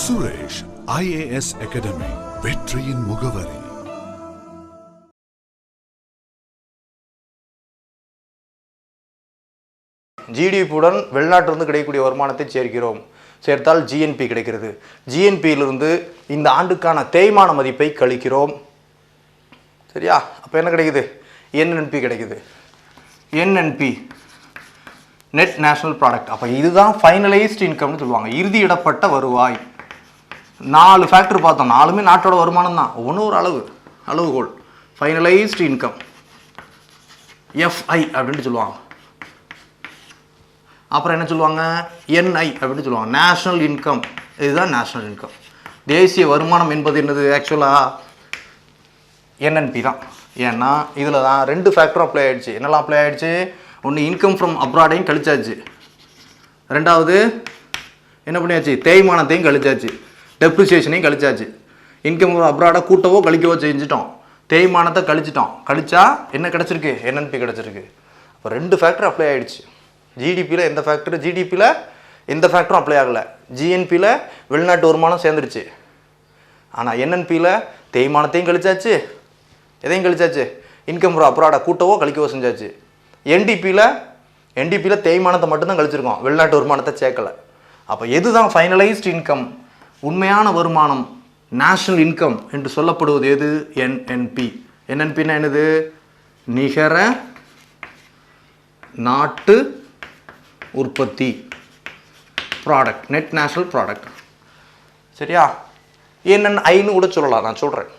Suresh IAS academy, வெற்றியின் முகவரி. ஜிடிபியுடன் வெளிநாட்டிலிருந்து கிடைக்கக்கூடிய வருமானத்தை சேர்க்கிறோம். சேர்த்தால் ஜிஎன்பி கிடைக்கிறது. ஜிஎன்பியிலிருந்து இந்த ஆண்டுக்கான தேய்மான மதிப்பை கழிக்கிறோம். சரியா? அப்போ என்ன கிடைக்குது? என்என்பி கிடைக்குது. NNP net national product. அப்போ இதுதான் ஃபைனலைஸ்ட் இன்கம்னு சொல்லுவாங்க, இறுதியிடப்பட்ட வருவாய். 4 ஃபேக்டர் பார்த்தோம், 4மே நாட்டோட வருமானம் தான், ஒவ்வொன்றும் ஒரு அளவுகோல். ஃபைனலைஸ்ட் இன்கம் எஃப்ஐ அப்படின்ட்டு சொல்லுவாங்க. அப்புறம் என்ன சொல்லுவாங்க? என்ஐ அப்படின்னு சொல்லுவாங்க, நேஷ்னல் இன்கம். இதுதான் நேஷ்னல் இன்கம். தேசிய வருமானம் என்பது என்னது? ஆக்சுவலாக என்என்பி தான். ஏன்னா இதில் தான் 2 ஃபேக்டரும் அப்ளை ஆகிடுச்சு. என்னெல்லாம் அப்ளை ஆகிடுச்சு? ஒன்று இன்கம் ஃப்ரம் அப்ராடையும் கழிச்சாச்சு, ரெண்டாவது என்ன பண்ணியாச்சு? தேய்மானத்தையும் கழிச்சாச்சு, டெப்ரிசியேஷனையும் கழிச்சாச்சு. இன்கம் ஃப்ரம் அப்ராடை கூட்டவோ கழிக்கவோ செஞ்சுட்டோம், தேய்மானத்தை கழிச்சிட்டோம். கழிச்சா என்ன கிடச்சிருக்கு? என்என்பி கிடச்சிருக்கு. அப்போ 2 ஃபேக்டர் அப்ளை ஆகிடுச்சு. ஜிடிபியில் எந்த ஃபேக்டர்? ஜிடிபியில் எந்த ஃபேக்டரும் அப்ளை ஆகலை. ஜிஎன்பியில் வெளிநாட்டு வருமானம் சேர்ந்துருச்சு. ஆனால் என்என்பியில் தேய்மானத்தையும் கழிச்சாச்சு, எதையும் கழிச்சாச்சு, இன்கம் ஃப்ரம் அப்ராடை கூட்டவோ கழிக்கவோ செஞ்சாச்சு. என்டிபியில் தேய்மானத்தை மட்டும்தான் கழிச்சிருக்கோம், வெளிநாட்டு வருமானத்தை சேர்க்கலை. அப்போ எதுதான் ஃபைனலைஸ்ட் இன்கம், உண்மையான வருமானம், நேஷனல் இன்கம் என்று சொல்லப்படுவது எது? என்என்பி. என்என்பின்னா என்னது? நிகர நாட்டு உற்பத்தி, ப்ராடக்ட், நெட் நேஷனல் ப்ராடக்ட். சரியா? என்என்ஐன்னு கூட சொல்லலாம், நான் சொல்கிறேன்.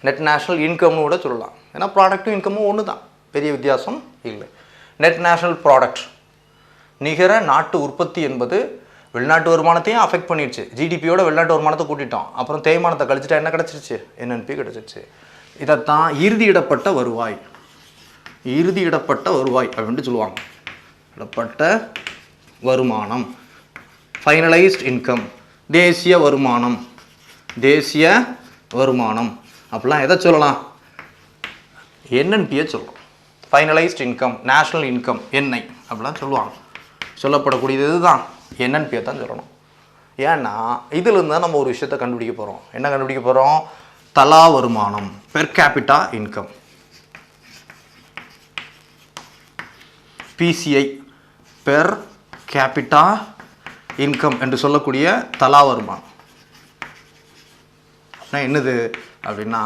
நெட் நேஷனல் இன்கம்னு கூட சொல்லலாம். ஏன்னா ப்ராடக்ட்டும் இன்கமும் ஒன்று தான், பெரிய வித்தியாசம் இல்லை. நெட் நேஷனல் ப்ராடக்ட், நிகர நாட்டு உற்பத்தி என்பது வெளிநாட்டு வருமானத்தையும் அஃபெக்ட் பண்ணிடுச்சு. ஜிடிபியோட வெளிநாட்டு வருமானத்தை கூட்டிட்டோம், அப்புறம் தேய்மானத்தை கழிச்சிட்டா என்ன கிடச்சிருச்சு? என்என்பி கிடச்சிருச்சு. இதைத்தான் இறுதியிடப்பட்ட வருவாய், இறுதியிடப்பட்ட வருவாய் அப்படின்ட்டு சொல்லுவாங்க. இடப்பட்ட வருமானம், ஃபைனலைஸ்ட் இன்கம், தேசிய வருமானம், தேசிய வருமானம் அப்படிலாம் எதை சொல்லலாம்? என்என்பியை சொல்லலாம். Finalised income, national income, NI அப்படிலாம் சொல்லுவாங்க. சொல்லப்படக்கூடியது இதுதான், என்என்பியை தான் சொல்லணும். ஏன்னா இதிலிருந்து தான் நம்ம ஒரு விஷயத்தை கண்டுபிடிக்க போகிறோம். என்ன கண்டுபிடிக்க போகிறோம்? தலா வருமானம், per capita income, PCI, per capita income என்று சொல்லக்கூடிய தலா வருமானம் என்னது அப்படின்னா,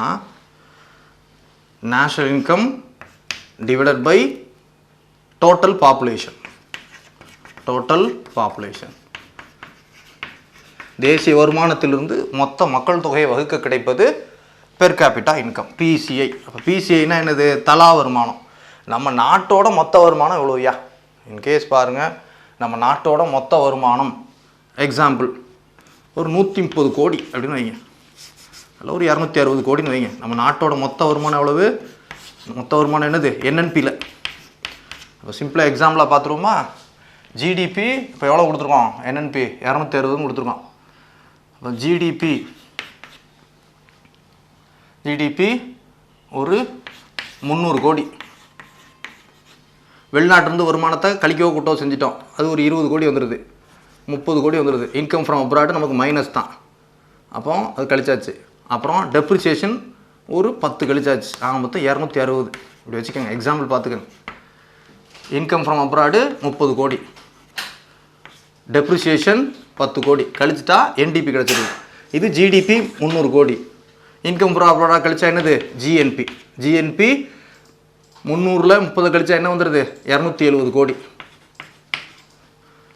national income divided by total population. Total population, தேசிய வருமானத்திலிருந்து மொத்த மக்கள் தொகையை வகுக்க கிடைப்பது பெர் கேபிட்டா இன்கம், பிசிஐ. அப்போ பிசிஐனா என்னது? தலா வருமானம். நம்ம நாட்டோட மொத்த வருமானம் எவ்வளோயா? இன்கேஸ் பாருங்கள், நம்ம நாட்டோட மொத்த வருமானம் எக்ஸாம்பிள் ஒரு 130 கோடி அப்படின்னு வைங்க, அதில் ஒரு 260 கோடின்னு வைங்க. நம்ம நாட்டோட மொத்த வருமானம் எவ்வளவு? மொத்த வருமானம் என்னது? என்என்பியில். இப்போ சிம்பிளாக எக்ஸாம்பிளாக பார்த்துருவோமா? ஜிடிபி இப்போ எவ்வளோ கொடுத்துருக்கோம்? என்என்பி 260 கொடுத்துருக்கோம். அப்போ ஜிடிபி ஒரு 300 கோடி. வெளிநாட்டிலிருந்து வருமானத்தை கழிக்கவோ கூட்டவோ செஞ்சிட்டோம், அது ஒரு 20 கோடி வந்துடுது, 30 கோடி வந்துடுது. இன்கம் ஃப்ரம் அப்ராட் நமக்கு மைனஸ் தான், அப்போ அது கழிச்சாச்சு. அப்புறம் டெப்ரிசியேஷன் ஒரு 10 கழிச்சாச்சு, மொத்தம் 260. இப்படி வச்சுக்கோங்க, எக்ஸாம்பிள் பார்த்துக்கோங்க. இன்கம் ஃப்ரம் அப்ராடு 30 கோடி, டெப்ரிசியேஷன் 10 கோடி கழிச்சிட்டா என்டிபி கிடச்சிருக்கு. இது ஜிடிபி 300 கோடி. இன்கம் ஃப்ரம் அப்ராடாக கழிச்சா என்னது? ஜிஎன்பி. ஜிஎன்பி 300ல் 30 கழிச்சா என்ன வந்துடுது? 270 கோடி.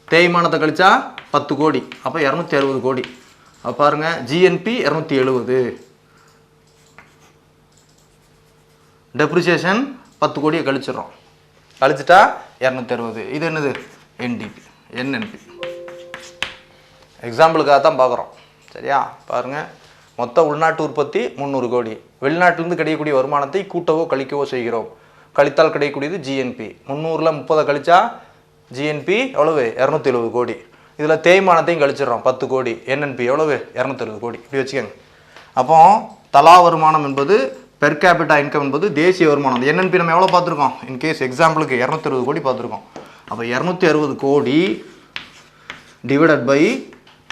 தேய்மானத்தை கழிச்சா 10 கோடி, அப்போ 260 கோடி. அப்போ பாருங்கள், ஜிஎன்பி 270, டெப்ரிசியேஷன் 10 கோடியை கழிச்சிடறோம், கழிச்சிட்டா 260. இது என்னது? என்என்பி. எக்ஸாம்பிளுக்காக தான் பார்க்குறோம். சரியா? பாருங்கள், மொத்த உள்நாட்டு உற்பத்தி 300 கோடி, வெளிநாட்டிலிருந்து கிடைக்கக்கூடிய வருமானத்தை கூட்டவோ கழிக்கவோ செய்கிறோம், கழித்தால் கிடைக்கக்கூடியது ஜிஎன்பி. 300ல் 30 கழிச்சா ஜிஎன்பி எவ்வளவு? 270 கோடி. இதில் தேய்மானத்தையும் கழிச்சிடறோம் 10 கோடி, என்என்பி எவ்வளவு? 260 கோடி. இப்படி வச்சுக்கோங்க. அப்போ தலா வருமானம் என்பது, பெர் கேபிட்டா இன்கம் என்பது தேசிய வருமானம். என்என்பி நம்ம எவ்வளோ பார்த்துருக்கோம்? இன்கேஸ் எக்ஸாம்பிளுக்கு 260 கோடி பார்த்துருக்கோம். அப்போ 260 crore divided by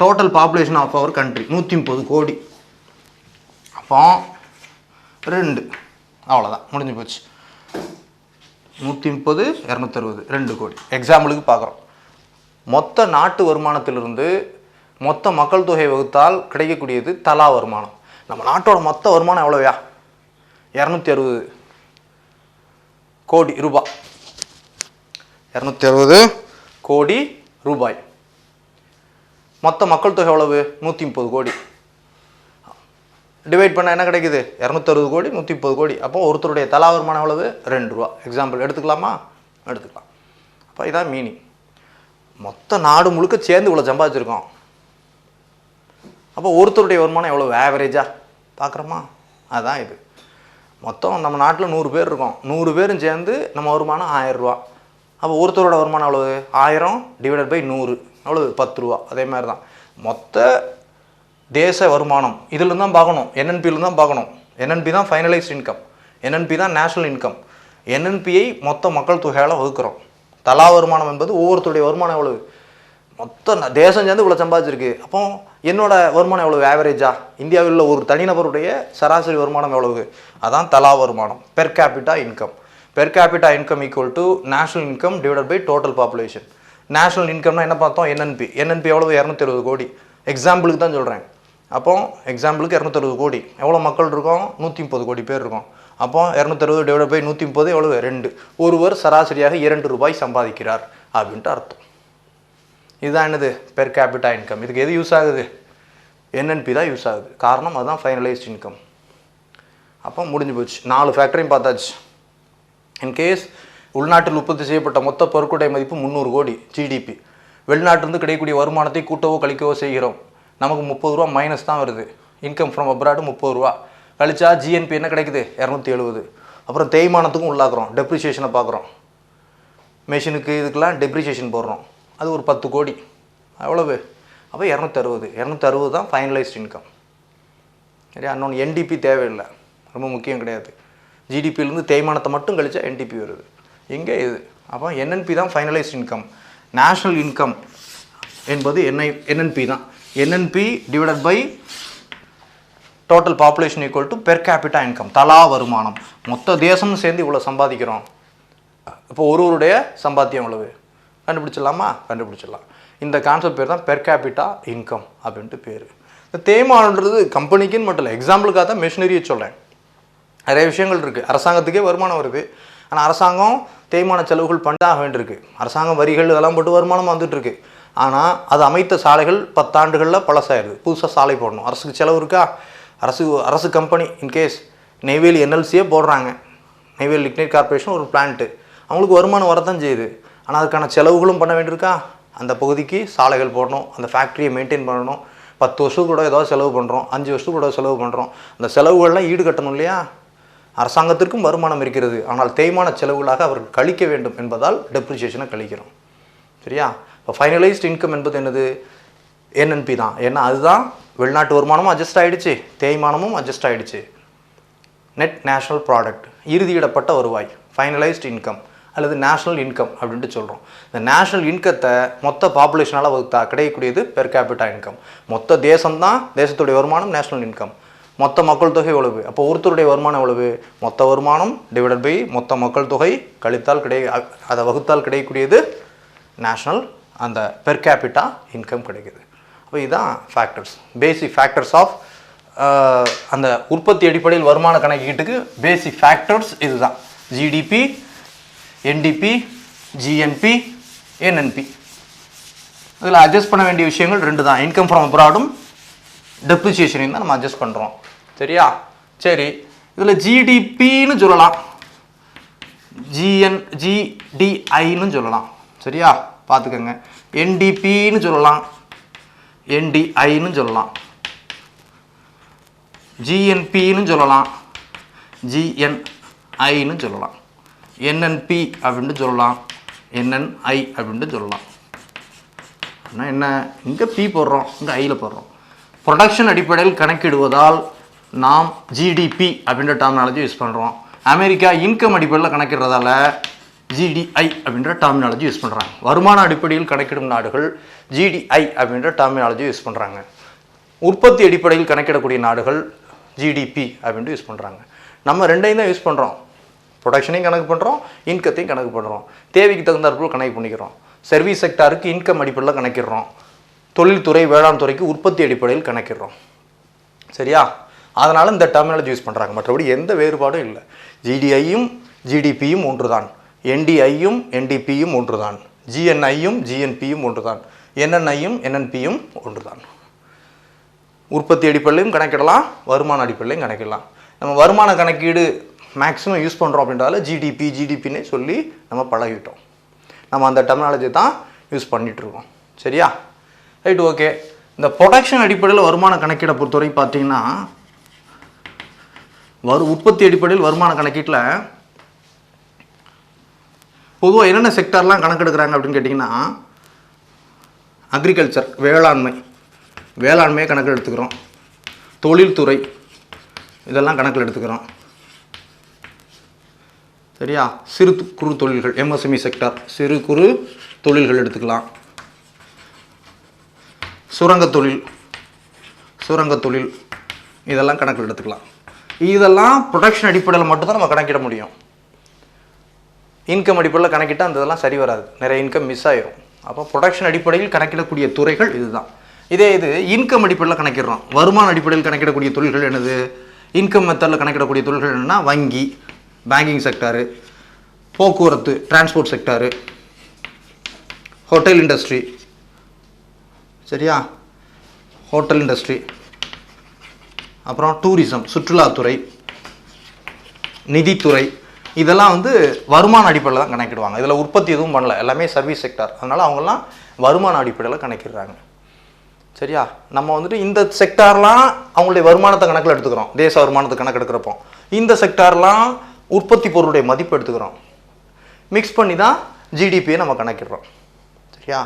total population of our country 130 crore. அப்போ 2 அவ்வளோதான், முடிஞ்சு போச்சு. 130 260 2 கோடி. எக்ஸாம்பிளுக்கு பார்க்குறோம். மொத்த நாட்டு வருமானத்திலிருந்து மொத்த மக்கள் தொகை வகுத்தால் கிடைக்கக்கூடியது தலா வருமானம். நம்ம நாட்டோட மொத்த வருமானம் எவ்வளோயா? 260 கோடி ரூபாய். 260 கோடி ரூபாய். மொத்த மக்கள் தொகை எவ்வளவு? 130 கோடி. டிவைட் பண்ண என்ன கிடைக்குது? 260 கோடி 130 கோடி. அப்போ ஒருத்தருடைய தலா வருமானம் எவ்வளவு? 2 ரூபா. எக்ஸாம்பிள் எடுத்துக்கலாமா? எடுத்துக்கலாம். அப்போ இதான் மீனிங். மொத்த நாடு முழுக்க சேர்ந்து இவ்வளோ சம்பாதிச்சிருக்கோம். அப்போ ஒருத்தருடைய வருமானம் எவ்வளோ ஆவரேஜாக பார்க்குறோமா? அதுதான் இது. மொத்தம் நம்ம நாட்டில் 100 பேர் இருக்கோம். 100 பேரும் சேர்ந்து நம்ம வருமானம் 1000 ரூபா. அப்போ ஒருத்தரோட வருமானம் எவ்வளவு? 1000 டிவைடட் பை 100 எவ்வளவு? 10 ரூபா. அதே மாதிரி தான் மொத்த தேச வருமானம் இதில் தான் பார்க்கணும், என்என்பியில் தான் பார்க்கணும். என்என்பி தான் ஃபைனலைஸ்ட் இன்கம், என்என்பி தான் நேஷனல் இன்கம். என்என்பியை மொத்த மக்கள் தொகையால் வகுக்கிறோம். தலா வருமானம் என்பது ஒவ்வொருத்தருடைய வருமானம் எவ்வளவு? மொத்த தேசம் சேர்ந்து இவ்வளோ சம்பாதிச்சிருக்கு. அப்போ என்னோட வருமானம் எவ்வளவு ஆவரேஜா? இந்தியாவில் உள்ள ஒரு தனிநபருடைய சராசரி வருமானம் எவ்வளவு? அதான் தலா வருமானம், per capita income. Per capita income equal to national income divided by total population. National இன்கம்னா என்ன பார்த்தோம்? என்என்பி. என்என்பி எவ்வளவு? 260 கோடி. எக்ஸாம்பிளுக்கு தான் சொல்கிறேன். அப்போ எக்ஸாம்பிளுக்கு 260 கோடி. எவ்வளோ மக்கள் இருக்கோம்? 130 கோடி பேர் இருக்கோம். அப்போ 260 டிவைட் பை 130 எவ்வளவு? 2. ஒருவர் சராசரியாக 2 ரூபாய் சம்பாதிக்கிறார் அப்படின்ட்டு அர்த்தம். இதுதான் என்னது? Per capita income. இதுக்கு எது யூஸ் ஆகுது? என்என்பி தான் யூஸ் ஆகுது. காரணம் அதுதான் ஃபைனலைஸ்ட் இன்கம். அப்போ முடிஞ்சு போச்சு. 4 ஃபேக்டரையும் பார்த்தாச்சு. இன்கேஸ் உள்நாட்டில் உற்பத்தி செய்யப்பட்ட மொத்த பொருட்குடை மதிப்பு 300 கோடி ஜிடிபி. வெளிநாட்டிலிருந்து கிடைக்கக்கூடிய வருமானத்தை கூட்டவோ கழிக்கவோ செய்கிறோம். நமக்கு 30 ரூபா மைனஸ் தான் வருது. இன்கம் ஃப்ரம் அப்ராடு 30 ரூபா. கழிச்சா ஜிஎன்பி என்ன கிடைக்குது? 270. அப்புறம் தேய்மானத்துக்கும் உள்ளாக்குறோம், டெப்ரிசியேஷனை பார்க்குறோம். மெஷினுக்கு இதுக்கெல்லாம் டெப்ரிசியேஷன் போடுறோம். அது ஒரு 10 கோடி. எவ்வளவு? அப்போ 260. 260 தான் ஃபைனலைஸ்ட் இன்கம். சரியா? இன்னொன்று என்டிபி தேவையில்லை, ரொம்ப முக்கியம் கிடையாது. ஜிடிபியிலேருந்து தேய்மானத்தை மட்டும் கழிச்சா என்டிபி வருது. இங்கே இது. அப்போ என்என்பி தான் ஃபைனலைஸ்ட் இன்கம். நேஷ்னல் இன்கம் என்பது என்என்பி தான். NNP divided by total population equal to per capita income, தலா வருமானம். மொத்த தேசம்னு சேர்ந்து இவ்வளோ சம்பாதிக்கிறோம். இப்போ ஒருவருடைய சம்பாத்தியம் எவ்வளவு கண்டுபிடிச்சிடலாமா? கண்டுபிடிச்சிடலாம். இந்த கான்செப்ட் பேர் தான் பெர் கேபிட்டா இன்கம் அப்படின்ட்டு பேர். இந்த தேய்மானன்றது கம்பெனிக்குன்னு மட்டும் இல்லை, எக்ஸாம்பிளுக்காக தான் மெஷினரியை சொல்கிறேன். நிறைய விஷயங்கள் இருக்குது. அரசாங்கத்துக்கே வருமானம் வருது. ஆனால் அரசாங்கம் தேய்மான செலவுகள் பண்ணாக வேண்டியிருக்கு. அரசாங்கம் வரிகள் இதெல்லாம் போட்டு வருமானம் வந்துட்டுருக்கு. ஆனால் அது அமைத்த சாலைகள் 10 ஆண்டுகளில் பழசாயிருது. புதுசாக சாலை போடணும். அரசுக்கு செலவு இருக்கா? அரசு கம்பெனி இன்கேஸ் நெய்வேலி என்எல்சியே போடுறாங்க. நெய்வேலி லிக்னைட் கார்பரேஷன் ஒரு பிளான்ட்டு. அவங்களுக்கு வருமானம் வரத்தான் செய்யுது. ஆனால் அதுக்கான செலவுகளும் பண்ண வேண்டியிருக்கா? அந்த பகுதிக்கு சாலைகள் போடணும், அந்த ஃபேக்ட்ரியை மெயின்டைன் பண்ணணும். 10 வருஷத்துக்கு கூட ஏதாவது செலவு பண்ணுறோம், 5 வருஷத்துக்கு கூட செலவு பண்ணுறோம். அந்த செலவுகள்லாம் ஈடு கட்டணும் இல்லையா? அரசாங்கத்திற்கும் வருமானம் இருக்கிறது. ஆனால் தேய்மான செலவுகளாக அவர்கள் கழிக்க வேண்டும் என்பதால் டெப்ரிசியேஷனை கழிக்கிறோம். சரியா? இப்போ ஃபைனலைஸ்ட் இன்கம் என்பது என்னது? என்என்பி தான். ஏன்னா அதுதான் வெளிநாட்டு வருமானமும் அட்ஜஸ்ட் ஆகிடுச்சு, தேய்மானமும் அட்ஜஸ்ட் ஆகிடுச்சு. நெட் நேஷனல் ப்ராடக்ட், இறுதியிடப்பட்ட வருவாய், ஃபைனலைஸ்ட் இன்கம் அல்லது நேஷ்னல் இன்கம் அப்படின்ட்டு சொல்கிறோம். இந்த நேஷ்னல் இன்கத்தை மொத்த பாப்புலேஷனால் வகுத்தா கிடைக்கக்கூடியது பெர் கேபிட்டா இன்கம். மொத்த தேசம்தான் தேசத்துடைய வருமானம் நேஷ்னல் இன்கம். மொத்த மக்கள் தொகை எவ்வளவு? அப்போ ஒருத்தருடைய வருமானம் எவ்வளவு? மொத்த வருமானம் டிவைடட் பை மொத்த மக்கள் தொகை கழித்தால் அதை வகுத்தால் கிடைக்கக்கூடியது நேஷ்னல் அந்த பெர் கேபிட்டா இன்கம் கிடைக்குது. அப்போ இதுதான் ஃபேக்டர்ஸ், பேசிக் ஃபேக்டர்ஸ் ஆஃப் அந்த உற்பத்தி அடிப்படையில் வருமான கணக்கீட்டுக்கு பேசிக் ஃபேக்டர்ஸ் இதுதான். GDP, NDB, GNB, NNP. இதில் அட்ஜஸ்ட் பண்ண வேண்டிய விஷயங்கள் 2 தான். இன்கம் ஃப்ரம் அப்ராடும் டெப்ரிசியேஷனையும் தான் நம்ம அட்ஜஸ்ட் பண்ணுறோம். சரியா? சரி, இதில் ஜிடிபின்னு சொல்லலாம், ஜிடிஐன்னு சொல்லலாம். சரியா? பார்த்துக்கோங்க. என்டிபின்னு சொல்லலாம், என்டிஐன்னு சொல்லலாம். ஜிஎன்பின்னு சொல்லலாம், ஜிஎன்ஐன்னு சொல்லலாம். என்என்பி அப்படின்ட்டு சொல்லலாம், என்என்ஐ அப்படின்ட்டு சொல்லலாம். ஆனால் என்ன, இங்கே பி போடுறோம், இங்கே ஐயில் போடுறோம். ப்ரொடக்ஷன் அடிப்படையில் கணக்கிடுவதால் நாம் ஜிடிபி அப்படின்ற டெர்மினாலஜி யூஸ் பண்ணுறோம். அமெரிக்கா இன்கம் அடிப்படையில் கணக்கிடுறதால ஜிடிஐ அப்படின்ற டெர்மினாலஜி யூஸ் பண்ணுறாங்க. வருமான அடிப்படையில் கணக்கிடும் நாடுகள் ஜிடிஐ அப்படின்ற டெர்மினாலஜி யூஸ் பண்ணுறாங்க. உற்பத்தி அடிப்படையில் கணக்கிடக்கூடிய நாடுகள் ஜிடிபி அப்படின்ட்டு யூஸ் பண்ணுறாங்க. நம்ம ரெண்டையும் தான் யூஸ் பண்ணுறோம். ப்ரொடக்ஷனையும் கணக்கு பண்ணுறோம், இன்கத்தையும் கணக்கு பண்ணுறோம். தேவைக்கு தகுந்தாற்போல் கணக்கு பண்ணிக்கிறோம். சர்வீஸ் செக்டாருக்கு இன்கம் அடிப்படையில் கணக்கிடுறோம். தொழில்துறை வேளாண் துறைக்கு உற்பத்தி அடிப்படையில் கணக்கிடுறோம். சரியா? அதனால் இந்த டெர்மினாலஜி யூஸ் பண்ணுறாங்க. மற்றபடி எந்த வேறுபாடும் இல்லை. ஜிடிஐயும் ஜிடிபியும் ஒன்று தான், என்டிஐயும் என்டிபியும் ஒன்று தான், ஜிஎன்ஐயும் ஜிஎன்பியும் ஒன்று தான், என்என்ஐயும் என்என்பியும் ஒன்று தான். உற்பத்தி அடிப்படையிலையும் கணக்கிடலாம், வருமான அடிப்படையிலையும் கணக்கிடலாம். நம்ம வருமான கணக்கீடு மேக்ஸிமம் யூஸ் பண்ணுறோம் அப்படின்றதால ஜிடிபின்னே சொல்லி நம்ம பழகிட்டோம். நம்ம அந்த டெர்மினாலஜி தான் யூஸ் பண்ணிகிட்ருக்கோம். சரியா? Right, okay. இந்த ப்ரொடக்ஷன் அடிப்படையில் வருமான கணக்கீடை பொறுத்தவரை பார்த்தீங்கன்னா, உற்பத்தி அடிப்படையில் வருமான கணக்கீட்டில் பொதுவாக என்னென்ன செக்டார்லாம் கணக்கெடுக்கிறாங்க அப்படின்னு கேட்டிங்கன்னா, அக்ரிகல்ச்சர் வேளாண்மையை கணக்கில் எடுத்துக்கிறோம். தொழில்துறை இதெல்லாம் கணக்கில் எடுத்துக்கிறோம். சரியா? சிறு குறு தொழில்கள், எம்எஸ்எம்இ செக்டார், சிறு குறு தொழில்கள் எடுத்துக்கலாம். சுரங்கத் தொழில் இதெல்லாம் கணக்கில் எடுத்துக்கலாம். இதெல்லாம் ப்ரொடக்ஷன் அடிப்படையில் மட்டும்தான் நம்ம கணக்கிட முடியும். இன்கம் அடிப்படையில் கணக்கிட்டால் அந்த இதெல்லாம் சரி வராது, நிறைய இன்கம் மிஸ் ஆயிரும். அப்போ ப்ரொடக்ஷன் அடிப்படையில் கணக்கிடக்கூடிய துறைகள் இதுதான். இது இன்கம் அடிப்படையில் கணக்கிடுறோம். வருமான அடிப்படையில் கணக்கிடக்கூடிய தொழில்கள் என்னது? இன்கம் மெத்தடில் கணக்கிடக்கூடிய தொழில்கள் என்னென்னா வங்கி, பேங்கிங் செக்டாரு, போக்குவரத்து டிரான்ஸ்போர்ட் செக்டாரு, ஹோட்டல் இண்டஸ்ட்ரி. சரியா? ஹோட்டல் இண்டஸ்ட்ரி, அப்புறம் டூரிசம் சுற்றுலாத்துறை, நிதித்துறை, இதெல்லாம் வருமான அடிப்படையில் தான் கணக்கிடுவாங்க. இதில் உற்பத்தி எதுவும் பண்ணல, எல்லாமே சர்வீஸ் செக்டார். அதனால் அவங்கெல்லாம் வருமான அடிப்படையில் கணக்கிடுறாங்க. சரியா? நம்ம இந்த செக்டார்லாம் அவங்களுடைய வருமானத்தை கணக்கில் எடுத்துக்கிறோம். தேச வருமானத்தை கணக்கு எடுக்கிறப்போ இந்த செக்டார்லாம் உற்பத்தி பொருளுடைய மதிப்பு எடுத்துக்கிறோம். மிக்ஸ் பண்ணி தான் ஜிடிபியை நம்ம கணக்கிடுறோம். சரியா?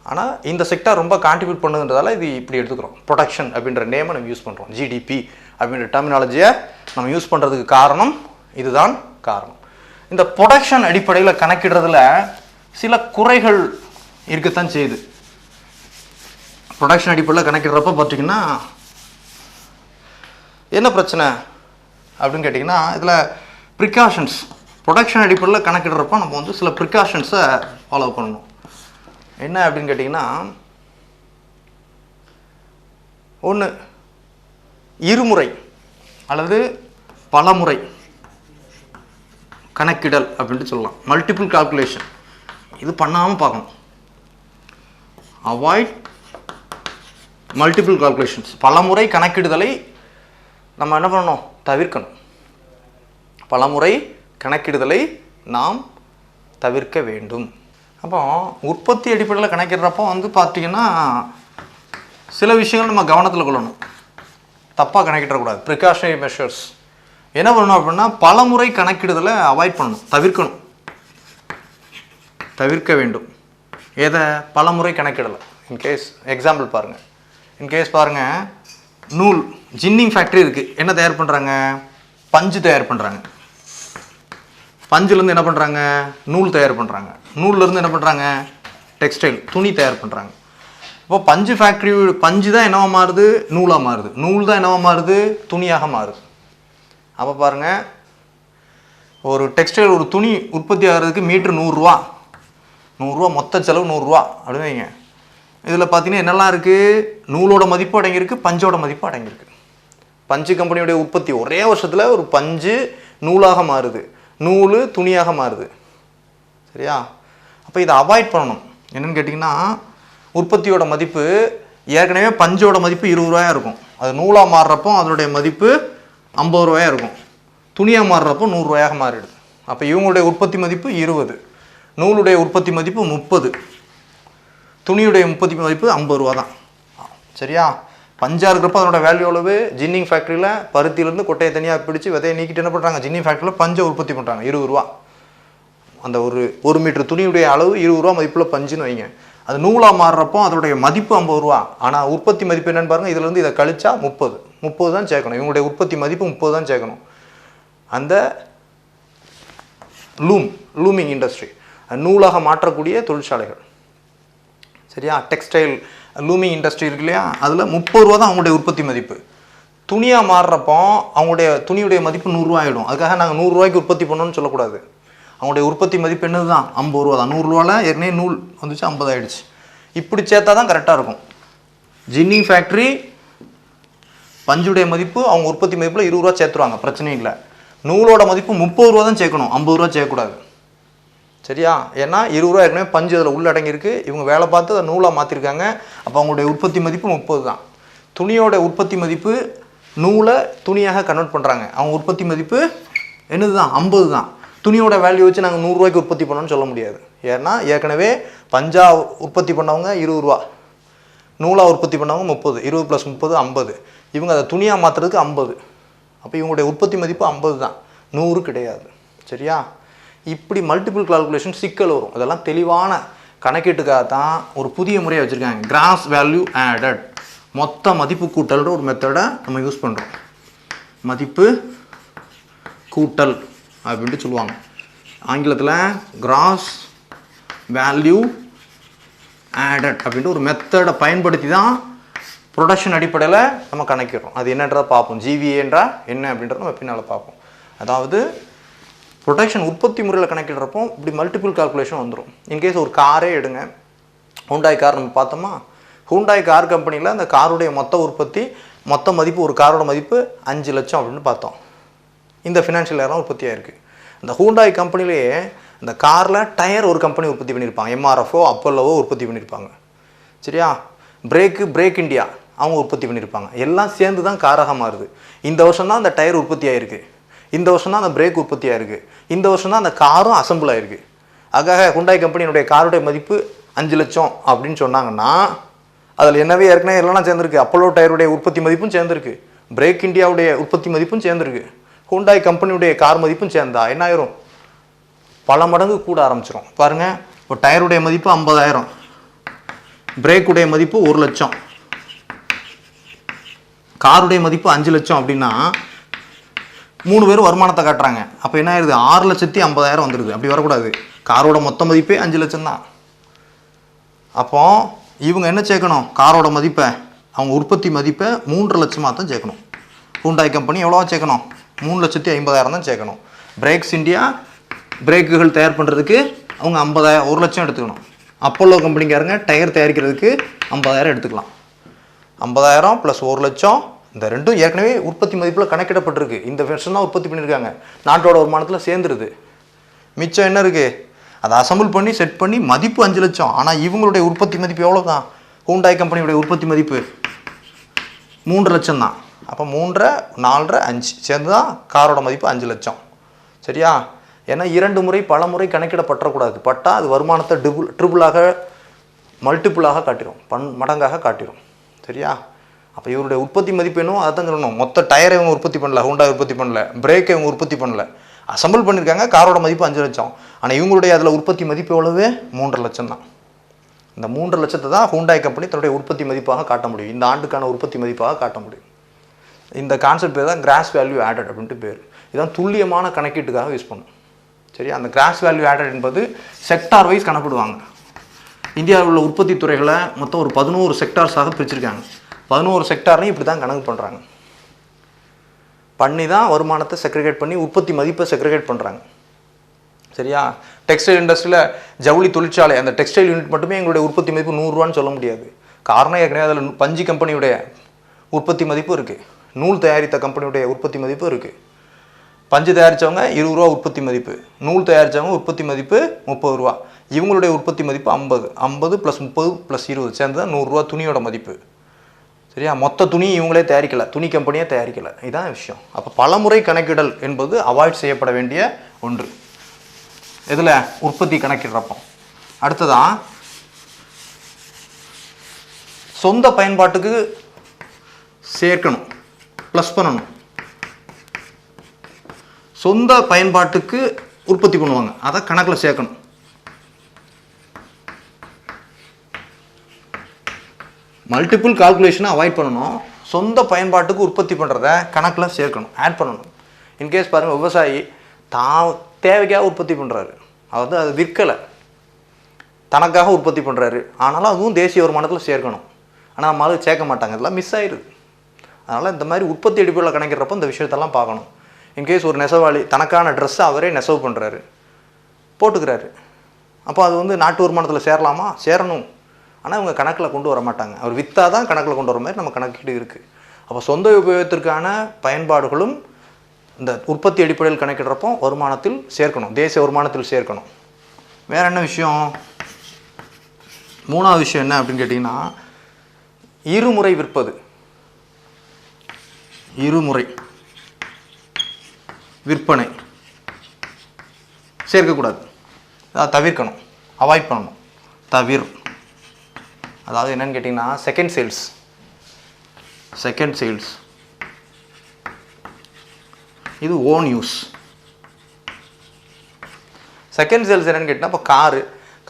ஆனால் இந்த செக்டார் ரொம்ப கான்ட்ரிபியூட் பண்ணுன்றதால இது இப்படி எடுத்துக்கிறோம். ப்ரொடக்ஷன் அப்படின்ற நேமை நம்ம யூஸ் பண்ணுறோம். ஜிடிபி அப்படின்ற டெர்மினாலஜியை நம்ம யூஸ் பண்ணுறதுக்கு காரணம் இதுதான் காரணம். இந்த ப்ரொடக்ஷன் அடிப்படையில் கணக்கிடுறதுல சில குறைகள் இருக்கத்தான் செய்யுது. ப்ரொடக்ஷன் அடிப்படையில் கணக்கிடுறப்ப பார்த்தீங்கன்னா என்ன பிரச்சனை அப்படின்னு கேட்டிங்கன்னா, இதில் ப்ரிகாஷன்ஸ், ப்ரொடக்ஷன் அடிப்படையில் கணக்கிடுறப்போ நம்ம சில ப்ரிகாஷன்ஸை ஃபாலோ பண்ணணும். என்ன அப்படின்னு கேட்டிங்கன்னா, ஒன்று இருமுறை அல்லது பலமுறை கணக்கிடல் அப்படின்ட்டு சொல்லலாம். மல்டிபிள் கால்குலேஷன் இது பண்ணாமல் பார்க்கணும். Avoid multiple calculations. பலமுறை கணக்கிடுதலை நம்ம என்ன பண்ணணும்? தவிர்க்கணும். பலமுறை கணக்கிடுதலை நாம் தவிர்க்க வேண்டும். அப்போ உற்பத்தி அடிப்படையில் கணக்கிடுறப்போ பார்த்தீங்கன்னா சில விஷயங்கள் நம்ம கவனத்தில் கொள்ளணும். தப்பாக கணக்கிடக்கூடாது. ப்ரிகாஷனரி மெஷர்ஸ் என்ன பண்ணணும் அப்படின்னா, பலமுறை கணக்கிடுதலை அவாய்ட் பண்ணணும், தவிர்க்க வேண்டும். எதை? பலமுறை கணக்கிடலை. இன்கேஸ் எக்ஸாம்பிள் பாருங்கள். நூல் ஜின்னிங் ஃபேக்ட்ரி இருக்குது. என்ன தயார் பண்ணுறாங்க? பஞ்சு தயார் பண்ணுறாங்க. பஞ்சுலேருந்து என்ன பண்ணுறாங்க? நூல் தயார் பண்ணுறாங்க. நூல்லேருந்து என்ன பண்ணுறாங்க? டெக்ஸ்டைல், துணி தயார் பண்ணுறாங்க. இப்போ பஞ்சு ஃபேக்ட்ரி, பஞ்சு தான் என்னவா மாறுது? நூலாக மாறுது. நூல் தான் என்னவா மாறுது? துணியாக மாறுது. அப்போ பாருங்கள், ஒரு டெக்ஸ்டைல், ஒரு துணி உற்பத்தி ஆகிறதுக்கு மீட்ரு 100 ரூபா, மொத்த செலவு 100 ரூபா அப்படின்னு வைங்க. இதில் பார்த்தீங்கன்னா என்னெல்லாம் இருக்குது? நூலோட மதிப்பு அடங்கியிருக்கு, பஞ்சோட மதிப்பு அடங்கியிருக்கு. பஞ்சு கம்பெனியுடைய உற்பத்தி ஒரே வருஷத்தில் ஒரு பஞ்சு நூலாக மாறுது, நூல் துணியாக மாறுது. சரியா? அப்போ இதை அவாய்ட் பண்ணணும். என்னென்னு கேட்டிங்கன்னா, உற்பத்தியோட மதிப்பு ஏற்கனவே பஞ்சோட மதிப்பு 20 ரூபாயாக இருக்கும். அது நூலாக மாறுறப்போ அதனுடைய மதிப்பு 50 ரூபாயாக இருக்கும். துணியாக மாறுறப்போ 100 ரூபாயாக மாறிடுது. அப்போ இவங்களுடைய உற்பத்தி மதிப்பு 20, நூலுடைய உற்பத்தி மதிப்பு 30, துணியுடைய உற்பத்தி மதிப்பு 50 ரூபா தான். சரியா? பஞ்சாக இருக்கிறப்போ அதனோட வேல்யூ எவ்வளவு? ஜின்னிங் ஃபேக்ட்ரியில் பருத்தியிலேருந்து கொட்டையை தனியாக பிடிச்சி விதையை நீக்கிட்டு என்ன பண்ணுறாங்க? ஜின்னிங் ஃபேக்ட்ரியில் பஞ்சை உற்பத்தி பண்ணுறாங்க 20 ரூபா. அந்த ஒரு மீட்டர் துணியுடைய அளவு 20 ரூபா மதிப்புள்ள பஞ்சுன்னு வைங்க. அது நூலாக மாறுறப்போ அதனுடைய மதிப்பு 50 ரூபா. ஆனால் உற்பத்தி மதிப்பு என்னென்னு பாருங்கள். இதுலேருந்து இதை கழிச்சா 30 தான் சேர்க்கணும். இவங்களுடைய உற்பத்தி மதிப்பு 30 தான் சேர்க்கணும். அந்த லூமிங் இண்டஸ்ட்ரி, நூலாக மாற்றக்கூடிய தொழிற்சாலைகள். சரியா? டெக்ஸ்டைல் லூமிங் இண்டஸ்ட்ரி இருக்கு இல்லையா, அதில் 30 ரூபா தான் அவங்களுடைய உற்பத்தி மதிப்பு. துணியாக மாறுறப்போ அவங்களுடைய துணியுடைய மதிப்பு 100 ரூபா ஆகிடும். அதுக்காக நாங்கள் 100 ரூபாய்க்கு உற்பத்தி பண்ணணும்னு சொல்லக்கூடாது. அவங்களுடைய உற்பத்தி மதிப்பு என்னது தான் 50 ரூபா தான். 100 ரூபாவில் ஏற்கனவே நூல் வந்துச்சு, 50 ஆகிடுச்சு. இப்படி சேர்த்தா தான் கரெக்டாக இருக்கும். ஜின்னிங் ஃபேக்ட்ரி பஞ்சுடைய மதிப்பு அவங்க உற்பத்தி மதிப்பில் 20 ரூபா சேர்த்துருவாங்க, பிரச்சனை இல்லை. நூலோட மதிப்பு 30 ரூபா தான் சேர்க்கணும், 50 ரூபா சேர்க்கக்கூடாது. சரியா? ஏன்னா 20 ரூபா ஏற்கனவே பஞ்சு அதில் உள்ளடங்கியிருக்கு. இவங்க வேலை பார்த்து அதை நூலாக மாற்றிருக்காங்க. அப்போ அவங்களுடைய உற்பத்தி மதிப்பு 30 தான். துணியோட உற்பத்தி மதிப்பு நூலை துணியாக கன்வெர்ட் பண்ணுறாங்க. அவங்க உற்பத்தி மதிப்பு என்னது தான் 50 தான். துணியோட வேல்யூ வச்சு நாங்கள் 100 ரூபாய்க்கு உற்பத்தி பண்ணோன்னு சொல்ல முடியாது. ஏன்னா ஏற்கனவே பஞ்சா உற்பத்தி பண்ணவங்க 20 ரூபா, நூலாக உற்பத்தி பண்ணவங்க 30, 20 + 30 50. இவங்க அதை துணியாக மாற்றுறதுக்கு 50. அப்போ இவங்களுடைய உற்பத்தி மதிப்பு 50 தான், 100 கிடையாது. சரியா? இப்படி மல்டிபிள் கால்குலேஷன் சிக்கல் வரும். அதெல்லாம் தெளிவான கணக்கீட்டுக்காக தான் ஒரு புதிய முறையை வச்சுருக்காங்க, கிராஸ் வேல்யூ ஆடட், மொத்த மதிப்பு கூட்டல்ன்ற ஒரு மெத்தடை நம்ம யூஸ் பண்ணுறோம். மதிப்பு கூட்டல் அப்படின்ட்டு சொல்லுவாங்க ஆங்கிலத்தில். கிராஸ் வேல்யூ ஆடட் அப்படின்ட்டு ஒரு மெத்தடை பயன்படுத்தி தான் ப்ரொடக்ஷன் அடிப்படையில் நம்ம கணக்கிடுறோம். அது என்னன்றதை பார்ப்போம். ஜிவிஏன்றா என்ன அப்படின்றத நம்ம பின்னால் பார்ப்போம். அதாவது ப்ரொடக்ஷன் உற்பத்தி முறையில் கணக்கிடுறப்போ இப்படி மல்டிபிள் கால்குலேஷன் வந்துடும். இன்கேஸ் ஒரு காரே எடுங்க, ஹூண்டாய் கார் நம்ம பார்த்தோமா, ஹூண்டாய் கார் கம்பெனியில் அந்த காருடைய மொத்த உற்பத்தி, மொத்த மதிப்பு, ஒரு காரோட மதிப்பு 5 லட்சம் அப்படின்னு பார்த்தோம். இந்த ஃபினான்ஷியல் இயர்லாம் உற்பத்தி ஆயிருக்கு. அந்த ஹூண்டாய் கம்பெனிலேயே இந்த காரில் டயர் ஒரு கம்பெனி உற்பத்தி பண்ணியிருப்பாங்க, எம்ஆர்எஃப்ஓ அப்போலோவோ உற்பத்தி பண்ணியிருப்பாங்க. சரியா? பிரேக் இண்டியா அவங்க உற்பத்தி பண்ணியிருப்பாங்க. எல்லாம் சேர்ந்து தான் காராக மாறுது. இந்த வருஷம் தான் அந்த டயர் உற்பத்தி ஆகிருக்கு, இந்த வருஷம் தான் அந்த பிரேக் உற்பத்தி ஆகிருக்கு, இந்த வருஷம் தான் அந்த காரும் அசம்பிள் ஆகிருக்கு. அதுக்காக ஹூண்டாய் கம்பெனியினுடைய காருடைய மதிப்பு 5 லட்சம் அப்படின்னு சொன்னாங்கன்னா அதில் என்னவே ஏற்கனவே எல்லாம் சேர்ந்துருக்கு. அப்போலோ டயருடைய உற்பத்தி மதிப்பும் சேர்ந்துருக்கு, பிரேக் இண்டியாவுடைய உற்பத்தி மதிப்பும் சேர்ந்துருக்கு, ஹூண்டாய் கம்பெனியுடைய கார் மதிப்பும் சேர்ந்தா என்ன ஆயிரும்? பல மடங்கு கூட ஆரம்பிச்சிடும். பாருங்கள், இப்போ டயருடைய மதிப்பு 50,000, பிரேக்குடைய மதிப்பு 1 லட்சம், காருடைய மதிப்பு 5 லட்சம் அப்படின்னா 3 பேரும் வருமானத்தை காட்டுறாங்க. அப்போ என்ன ஆயிடுது? 6,50,000 வந்துடுது. அப்படி வரக்கூடாது. காரோட மொத்த மதிப்பே 5 லட்சம் தான். அப்போ இவங்க என்ன சேர்க்கணும்? காரோட மதிப்பை, அவங்க உற்பத்தி மதிப்பை 3.5 லட்சமாக தான் சேர்க்கணும். ஹூண்டாய் கம்பெனி எவ்வளோவா சேர்க்கணும்? 3,50,000 தான் சேர்க்கணும். பிரேக்ஸ் இண்டியா பிரேக்குகள் தயார் பண்ணுறதுக்கு அவங்க 50,000, 1 லட்சம் எடுத்துக்கணும். அப்போலோ கம்பெனிக்காரங்க டயர் தயாரிக்கிறதுக்கு 50,000 எடுத்துக்கலாம். 50,000 + 1 லட்சம், இந்த ரெண்டும் ஏற்கனவே உற்பத்தி மதிப்பில் கணக்கிடப்பட்டிருக்கு. இந்த வருஷம் தான் உற்பத்தி பண்ணியிருக்காங்க, நாட்டோட வருமானத்தில் சேர்ந்துருது. மிச்சம் என்ன இருக்குது? அதை அசம்பிள் பண்ணி செட் பண்ணி மதிப்பு 5 லட்சம். ஆனால் இவங்களுடைய உற்பத்தி மதிப்பு எவ்வளோ தான்? ஹூண்டாய் கம்பெனியுடைய உற்பத்தி மதிப்பு 3 லட்சம் தான். அப்போ 3, 4, 5 சேர்ந்து தான் காரோட மதிப்பு 5 லட்சம். சரியா? ஏன்னா 2 முறை பல முறை கணக்கிடப்பட்டக்கூடாது. பட்டா அது வருமானத்தை ட்ரிபிளாக மல்டிப்புளாக காட்டிடும், மடங்காக காட்டிடும். சரியா? அப்போ இவருடைய உற்பத்தி மதிப்பு என்னவோ அதை தான் சொல்லணும். மொத்த டயரை இவங்க உற்பத்தி பண்ணல, ஹூண்டாய் உற்பத்தி பண்ணல, பிரேக்கை இவங்க உற்பத்தி பண்ணல, அசம்பிள் பண்ணியிருக்காங்க. காரோட மதிப்பு 5 லட்சம். ஆனால் இவங்களுடைய அதில் உற்பத்தி மதிப்பு எவ்வளவு? 3.5 லட்சம் தான். இந்த 3.5 லட்சத்தை தான் ஹூண்டாய் கம்பெனி தன்னுடைய உற்பத்தி மதிப்பாக காட்ட முடியும், இந்த ஆண்டுக்கான உற்பத்தி மதிப்பாக காட்ட முடியும். இந்த கான்செப்ட் பேர் தான் கிராஸ் வேல்யூ ஆடட் அப்படின்ட்டு பேர். இதுதான் துல்லியமான கணக்கீட்டுக்காக யூஸ் பண்ணும். சரி, அந்த கிராஸ் வேல்யூ ஆடட் என்பது செக்டார் வைஸ் கணக்கிடுவாங்க. இந்தியாவில் உள்ள உற்பத்தி துறைகளை மொத்தம் ஒரு 11 செக்டார்ஸாக பிரிச்சிருக்காங்க. 11 செக்டாரையும் இப்படி தான் கணக்கு பண்ணுறாங்க. பண்ணி தான் வருமானத்தை செக்ரிகேட் பண்ணி உற்பத்தி மதிப்பை செக்ரிகேட் பண்ணுறாங்க. சரியா? டெக்ஸ்டைல் இண்டஸ்ட்ரியில் ஜவுளி தொழிற்சாலை, அந்த டெக்ஸ்டைல் யூனிட் மட்டுமே எங்களுடைய உற்பத்தி மதிப்பு 100 ரூபான்னு சொல்ல முடியாது. காரணம் ஏற்கனவே அதில் பஞ்சு கம்பெனியுடைய உற்பத்தி மதிப்பு இருக்குது, நூல் தயாரித்த கம்பெனியுடைய உற்பத்தி மதிப்பு இருக்குது. பஞ்சு தயாரித்தவங்க 20 ரூபா உற்பத்தி மதிப்பு, நூல் தயாரித்தவங்க உற்பத்தி மதிப்பு 30 ரூபா, இவங்களுடைய உற்பத்தி மதிப்பு 50. 50 + 30 + 20 சேர்ந்து தான் 100 ரூபா துணியோட மதிப்பு. சரியா? மொத்த துணி இவங்களே தயாரிக்கலை, துணி கம்பெனியே தயாரிக்கலை. இதுதான் விஷயம். அப்போ பலமுறை கணக்கிடல் என்பது அவாய்ட் செய்யப்பட வேண்டிய ஒன்று. இதில் உற்பத்தி கணக்கிடுறப்போ அடுத்ததான் சொந்த பயன்பாட்டுக்கு சேர்க்கணும், ப்ளஸ் பண்ணணும். சொந்த பயன்பாட்டுக்கு உற்பத்தி பண்ணுவாங்க, அதை கணக்கில் சேர்க்கணும். மல்டிபிள் கால்குலேஷனை அவாய்ட் பண்ணணும். சொந்த பயன்பாட்டுக்கு உற்பத்தி பண்ணுறத கணக்கில் சேர்க்கணும், ஆட் பண்ணணும். இன்கேஸ் பாருங்கள், விவசாயி தான் தேவைக்காக உற்பத்தி பண்ணுறாரு, அதாவது அது விற்கலை, தனக்காக உற்பத்தி பண்ணுறாரு. ஆனாலும் அதுவும் தேசிய வருமானத்தில் சேர்க்கணும். ஆனால் நம்ம அது சேர்க்க மாட்டாங்க, இதெல்லாம் மிஸ் ஆயிடுது. அதனால் இந்த மாதிரி உற்பத்தி அடிப்படையில் கணக்கிறப்போ இந்த விஷயத்தெல்லாம் பார்க்கணும். இன்கேஸ் ஒரு நெசவாளி தனக்கான ட்ரெஸ்ஸை அவரே நெசவு பண்ணுறாரு, போட்டுக்கிறாரு, அப்போ அது வந்து நாட்டு வருமானத்தில் சேரலாமா? சேரணும். ஆனால் இவங்க கணக்கில் கொண்டு வர மாட்டாங்க. அவர் விற்றா தான் கணக்கில் கொண்டு வர மாதிரி நம்ம கணக்கீடு இருக்குது. அப்போ சொந்த உபயோகத்திற்கான பயன்பாடுகளும் இந்த உற்பத்தி அடிப்படையில் கணக்கிடுறப்போ வருமானத்தில் சேர்க்கணும், தேசிய வருமானத்தில் சேர்க்கணும். வேறு என்ன விஷயம்? மூணாவது விஷயம் என்ன அப்படின்னு கேட்டிங்கன்னா, இருமுறை விற்பது. இருமுறை விற்பனை சேர்க்கக்கூடாது, தவிர்க்கணும், அவாய்ட் பண்ணணும். அதாவது என்னன்னு கேட்டிங்கன்னா, செகண்ட் சேல்ஸ் இது ஓன் யூஸ். செகண்ட் சேல்ஸ் என்னன்னு கேட்டிங்கன்னா, இப்போ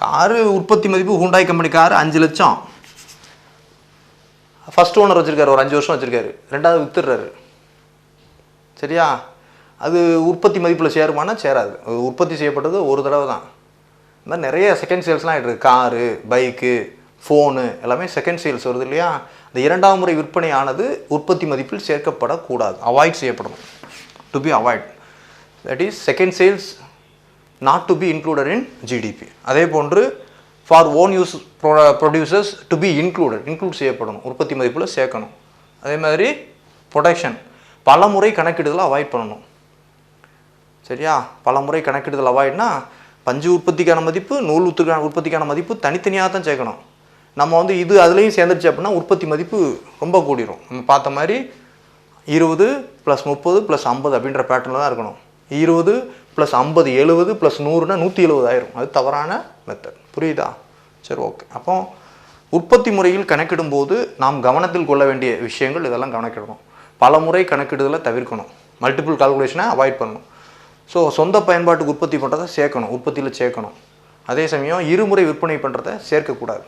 காரு உற்பத்தி மதிப்பு ஹூண்டாய் கம்பெனி காரு 5 லட்சம். ஃபர்ஸ்ட் ஓனர் வச்சுருக்காரு, ஒரு 5 வருஷம் வச்சுருக்காரு, ரெண்டாவது வித்துடுறாரு. சரியா? அது உற்பத்தி மதிப்பில் சேருமானா சேராது. உற்பத்தி செய்யப்பட்டது ஒரு தடவை தான். இந்த மாதிரி நிறைய செகண்ட் சேல்ஸ்லாம் ஆகிட்டு இருக்கு. காரு, பைக்கு, ஃபோனு எல்லாமே செகண்ட் சேல்ஸ் வருது இல்லையா? இந்த இரண்டாம் முறை விற்பனையானது உற்பத்தி மதிப்பில் சேர்க்கப்படக்கூடாது, அவாய்ட் செய்யப்படணும். To be avoid. That is second sales not to be included in GDP. அதே போன்று for own use producers to be include செய்யப்படணும், உற்பத்தி மதிப்பில் சேர்க்கணும். அதே மாதிரி ப்ரொடக்ஷன், பல முறை கணக்கிடுதலை அவாய்ட் பண்ணணும். சரியா? பல முறை கணக்கிடுதல் அவாய்ட்னா, பஞ்சு உற்பத்திக்கான மதிப்பு, நூல் உற்பத்திக்கான மதிப்பு தனித்தனியாக தான் சேர்க்கணும். நம்ம வந்து இது அதுலேயும் சேர்ந்துருச்சு அப்படின்னா உற்பத்தி மதிப்பு ரொம்ப கூடிரும். நம்ம பார்த்த மாதிரி 20 + 30 + 50 அப்படின்ற பேட்டர்னில் தான் இருக்கணும். 20 + 50 70 + 100னா 170 ஆயிரும். அது தவறான மெத்தட். புரியுதா? சரி, ஓகே. அப்போ உற்பத்தி முறையில் கணக்கிடும்போது நாம் கவனத்தில் கொள்ள வேண்டிய விஷயங்கள் இதெல்லாம் கணக்கிடணும். பல முறை கணக்கிடுதலை தவிர்க்கணும், மல்டிபிள் கால்குலேஷனை அவாய்ட் பண்ணணும். ஸோ சொந்த பயன்பாட்டுக்கு உற்பத்தி பண்ணுறதை சேர்க்கணும், உற்பத்தியில் சேர்க்கணும். அதே சமயம் இருமுறை விற்பனை பண்ணுறதை சேர்க்கக்கூடாது.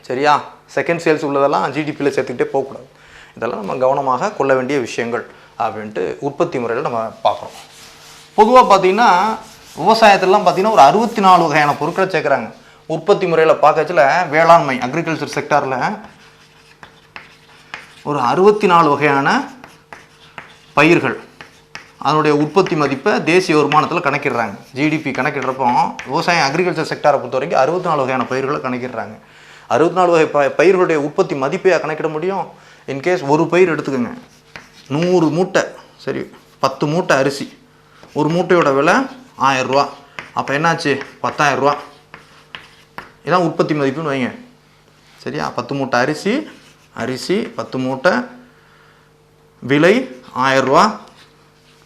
சரியா? செகண்ட் சேல்ஸ் உள்ளதெல்லாம் ஜிடிபியில் சேர்த்துக்கிட்டே போகக்கூடாது. இதெல்லாம் நம்ம கவனமாக கொள்ள வேண்டிய விஷயங்கள் அப்படின்ட்டு உற்பத்தி முறையில் நம்ம பார்க்குறோம். பொதுவாக பார்த்திங்கன்னா விவசாயத்திலலாம் பார்த்திங்கன்னா ஒரு 64 வகையான பொருட்களை சேர்க்குறாங்க. உற்பத்தி முறையில் பார்க்கறதுல வேளாண்மை அக்ரிகல்ச்சர் செக்டாரில் ஒரு 64 வகையான பயிர்கள் அதனுடைய உற்பத்தி மதிப்பை தேசிய வருமானத்தில் கணக்கிடுறாங்க. ஜிடிபி கணக்கிடுறப்போ விவசாயம் அக்ரிகல்ச்சர் செக்டாரை பொறுத்த வரைக்கும் 64 வகையான பயிர்களை கணக்கிடுறாங்க. 64 வகை பயிர்களுடைய உற்பத்தி மதிப்பையாக கணக்கிட முடியும். இன்கேஸ் ஒரு பயிர் எடுத்துக்கோங்க, 100 மூட்டை, சரி, 10 மூட்டை அரிசி, ஒரு மூட்டையோட விலை 1000 ரூபா. அப்போ என்னாச்சு? 10,000 ரூபா. இதான் உற்பத்தி மதிப்புன்னு வைங்க. சரியா? 10 மூட்டை அரிசி 10 மூட்டை விலை 1000 ரூபா.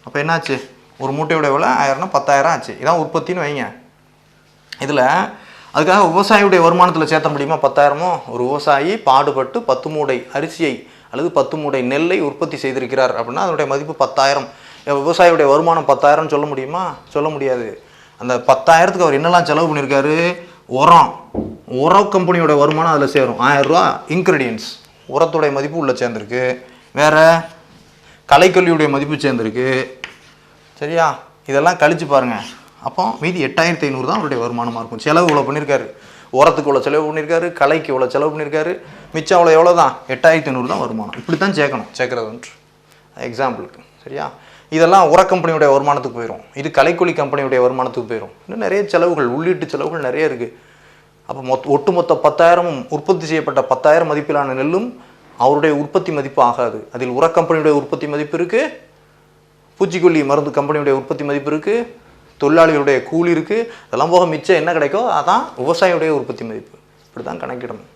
அப்போ என்னாச்சு? ஒரு மூட்டையோட விலை 1000னா 10,000 ஆச்சு. இதான் உற்பத்தின்னு வைங்க. இதில் அதுக்காக விவசாயியுடைய வருமானத்தில் சேர்த்த முடியுமா 10,000மோ? ஒரு விவசாயி பாடுபட்டு 10 மூடை அரிசியை அல்லது 10 மூடை நெல்லை உற்பத்தி செய்திருக்கிறார் அப்படின்னா அதனுடைய மதிப்பு 10,000. விவசாயியுடைய வருமானம் 10,000 சொல்ல முடியுமா? சொல்ல முடியாது. அந்த 10,000க்கு அவர் என்னெல்லாம் செலவு பண்ணியிருக்காரு? உரம் கம்பெனியோட வருமானம் அதில் சேரும். 1000 ரூபா இன்க்ரீடியன்ஸ், உரத்துடைய மதிப்பு உள்ளே சேர்ந்துருக்கு. வேறு கலைக்கல்வியுடைய மதிப்பு சேர்ந்துருக்கு. சரியா? இதெல்லாம் கழிச்சு பாருங்கள். அப்போ மீதி 8,500 தான் அவருடைய வருமானமாக இருக்கும். செலவு இவ்வளோ பண்ணியிருக்காரு, உரத்துக்கு இவ்வளோ செலவு பண்ணியிருக்காரு, கலைக்கு இவ்வளோ செலவு பண்ணியிருக்காரு, மிச்சம் அவ்வளோ எவ்வளோ தான்? 8,500 தான் வருமானம். இப்படி தான் சேர்க்கறது ஒன்று எக்ஸாம்பிளுக்கு. சரியா? இதெல்லாம் உர கம்பெனியுடைய வருமானத்துக்கு போயிடும், இது கலைக்கூலி கம்பெனியுடைய வருமானத்துக்கு போயிடும். இன்னும் நிறைய செலவுகள், உள்ளீட்டு செலவுகள் நிறைய இருக்குது. அப்போ ஒட்டுமொத்த 10,000 உற்பத்தி செய்யப்பட்ட 10,000 மதிப்பிலான நெல்லும் அவருடைய உற்பத்தி மதிப்பு ஆகாது. அதில் உர கம்பெனியுடைய உற்பத்தி மதிப்பு இருக்குது, பூச்சிக்கொல்லி மருந்து கம்பெனியுடைய உற்பத்தி மதிப்பு இருக்குது, தொழிலாளிகளுடைய கூலி இருக்குது. அதெல்லாம் போக மிச்சம் என்ன கிடைக்கோ அதான் விவசாயியுடைய உற்பத்தி மதிப்பு. இப்படி தான் கணக்கிடணும்.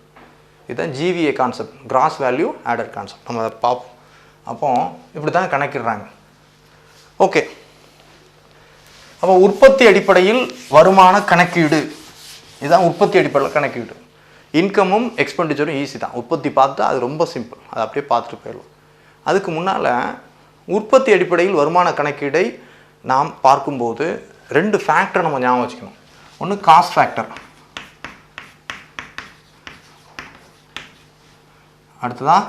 இதுதான் GVA concept, cross value added concept. நம்ம அதை பார்ப்போம். அப்போ இப்படி தான் கணக்கிடுறாங்க. ஓகே. அப்போ உற்பத்தி அடிப்படையில் வருமான கணக்கீடு, இதுதான் உற்பத்தி அடிப்படையில் கணக்கீடு. இன்கமும் எக்ஸ்பெண்டிச்சரும் ஈஸி தான். உற்பத்தி பார்த்தா அது ரொம்ப சிம்பிள், அதை அப்படியே பார்த்துட்டு போயிடலாம். அதுக்கு முன்னால் உற்பத்தி அடிப்படையில் வருமான கணக்கீடை நாம் பார்க்கும்போது 2 ஃபேக்டர் நம்ம ஞாபகம் வச்சுக்கணும். ஒன்று காஸ்ட் ஃபேக்டர், அடுத்ததான்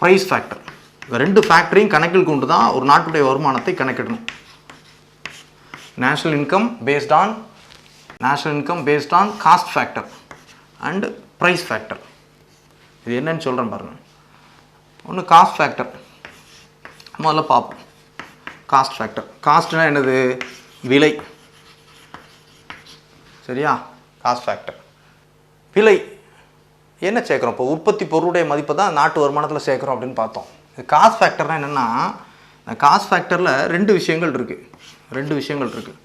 ப்ரைஸ் ஃபேக்டர். இந்த 2 ஃபேக்டரையும் கணக்கில் கொண்டு தான் ஒரு நாட்டுடைய வருமானத்தை கணக்கிடணும். National income based on cost factor and price factor. இது என்னன்னு சொல்கிறேன் பாருங்கள். ஒன்று காஸ்ட் ஃபேக்டர் முதல்ல பார்ப்போம். காஸ்ட் ஃபேக்டர், காஸ்ட்னா என்னது? விலை. சரியா? காஸ்ட் ஃபேக்டர் விலை என்ன சேர்க்குறோம்? இப்போ உற்பத்தி பொருளுடைய மதிப்பை தான் நாட்டு வருமானத்தில் சேர்க்குறோம் அப்படின்னு பார்த்தோம். காஸ்ட் ஃபேக்டர்னால் என்னென்னா, காஸ்ட் ஃபேக்டரில் ரெண்டு விஷயங்கள் இருக்குது.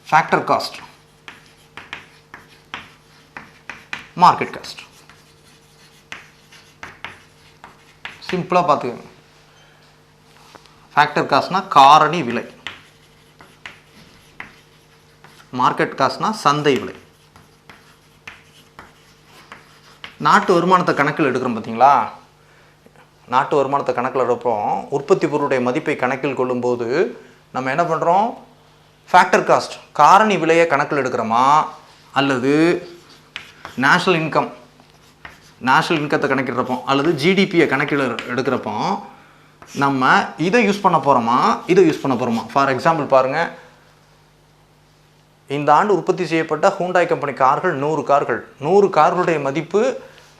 Factor cost, market cost. சிம்பிளாக பார்த்துக்கோங்க. ஃபேக்டர் காஸ்ட்னா காரணி விலை, மார்க்கெட் காஸ்ட்னா சந்தை விலை. நாட்டு வருமானத்தை கணக்கில் எடுக்கிறோம் பார்த்தீங்களா? நாட்டு வருமானத்தை கணக்கில் எடுப்போம். உற்பத்தி பொருளுடைய மதிப்பை கணக்கில் கொள்ளும்போது நம்ம என்ன பண்ணுறோம்? ஃபேக்டர் காஸ்ட் காரணி விலையை கணக்கில் எடுக்கிறோமா, அல்லது நேஷ்னல் இன்கத்தை கணக்கிடுறப்போ, அல்லது ஜிடிபியை கணக்கில் எடுக்கிறப்போ நம்ம இதை யூஸ் பண்ண போகிறோமா, இதை யூஸ் பண்ண போகிறோமா? ஃபார் எக்ஸாம்பிள் பாருங்கள், இந்த ஆண்டு உற்பத்தி செய்யப்பட்ட ஹூண்டாய் கம்பெனி கார்கள் 100 கார்களுடைய மதிப்பு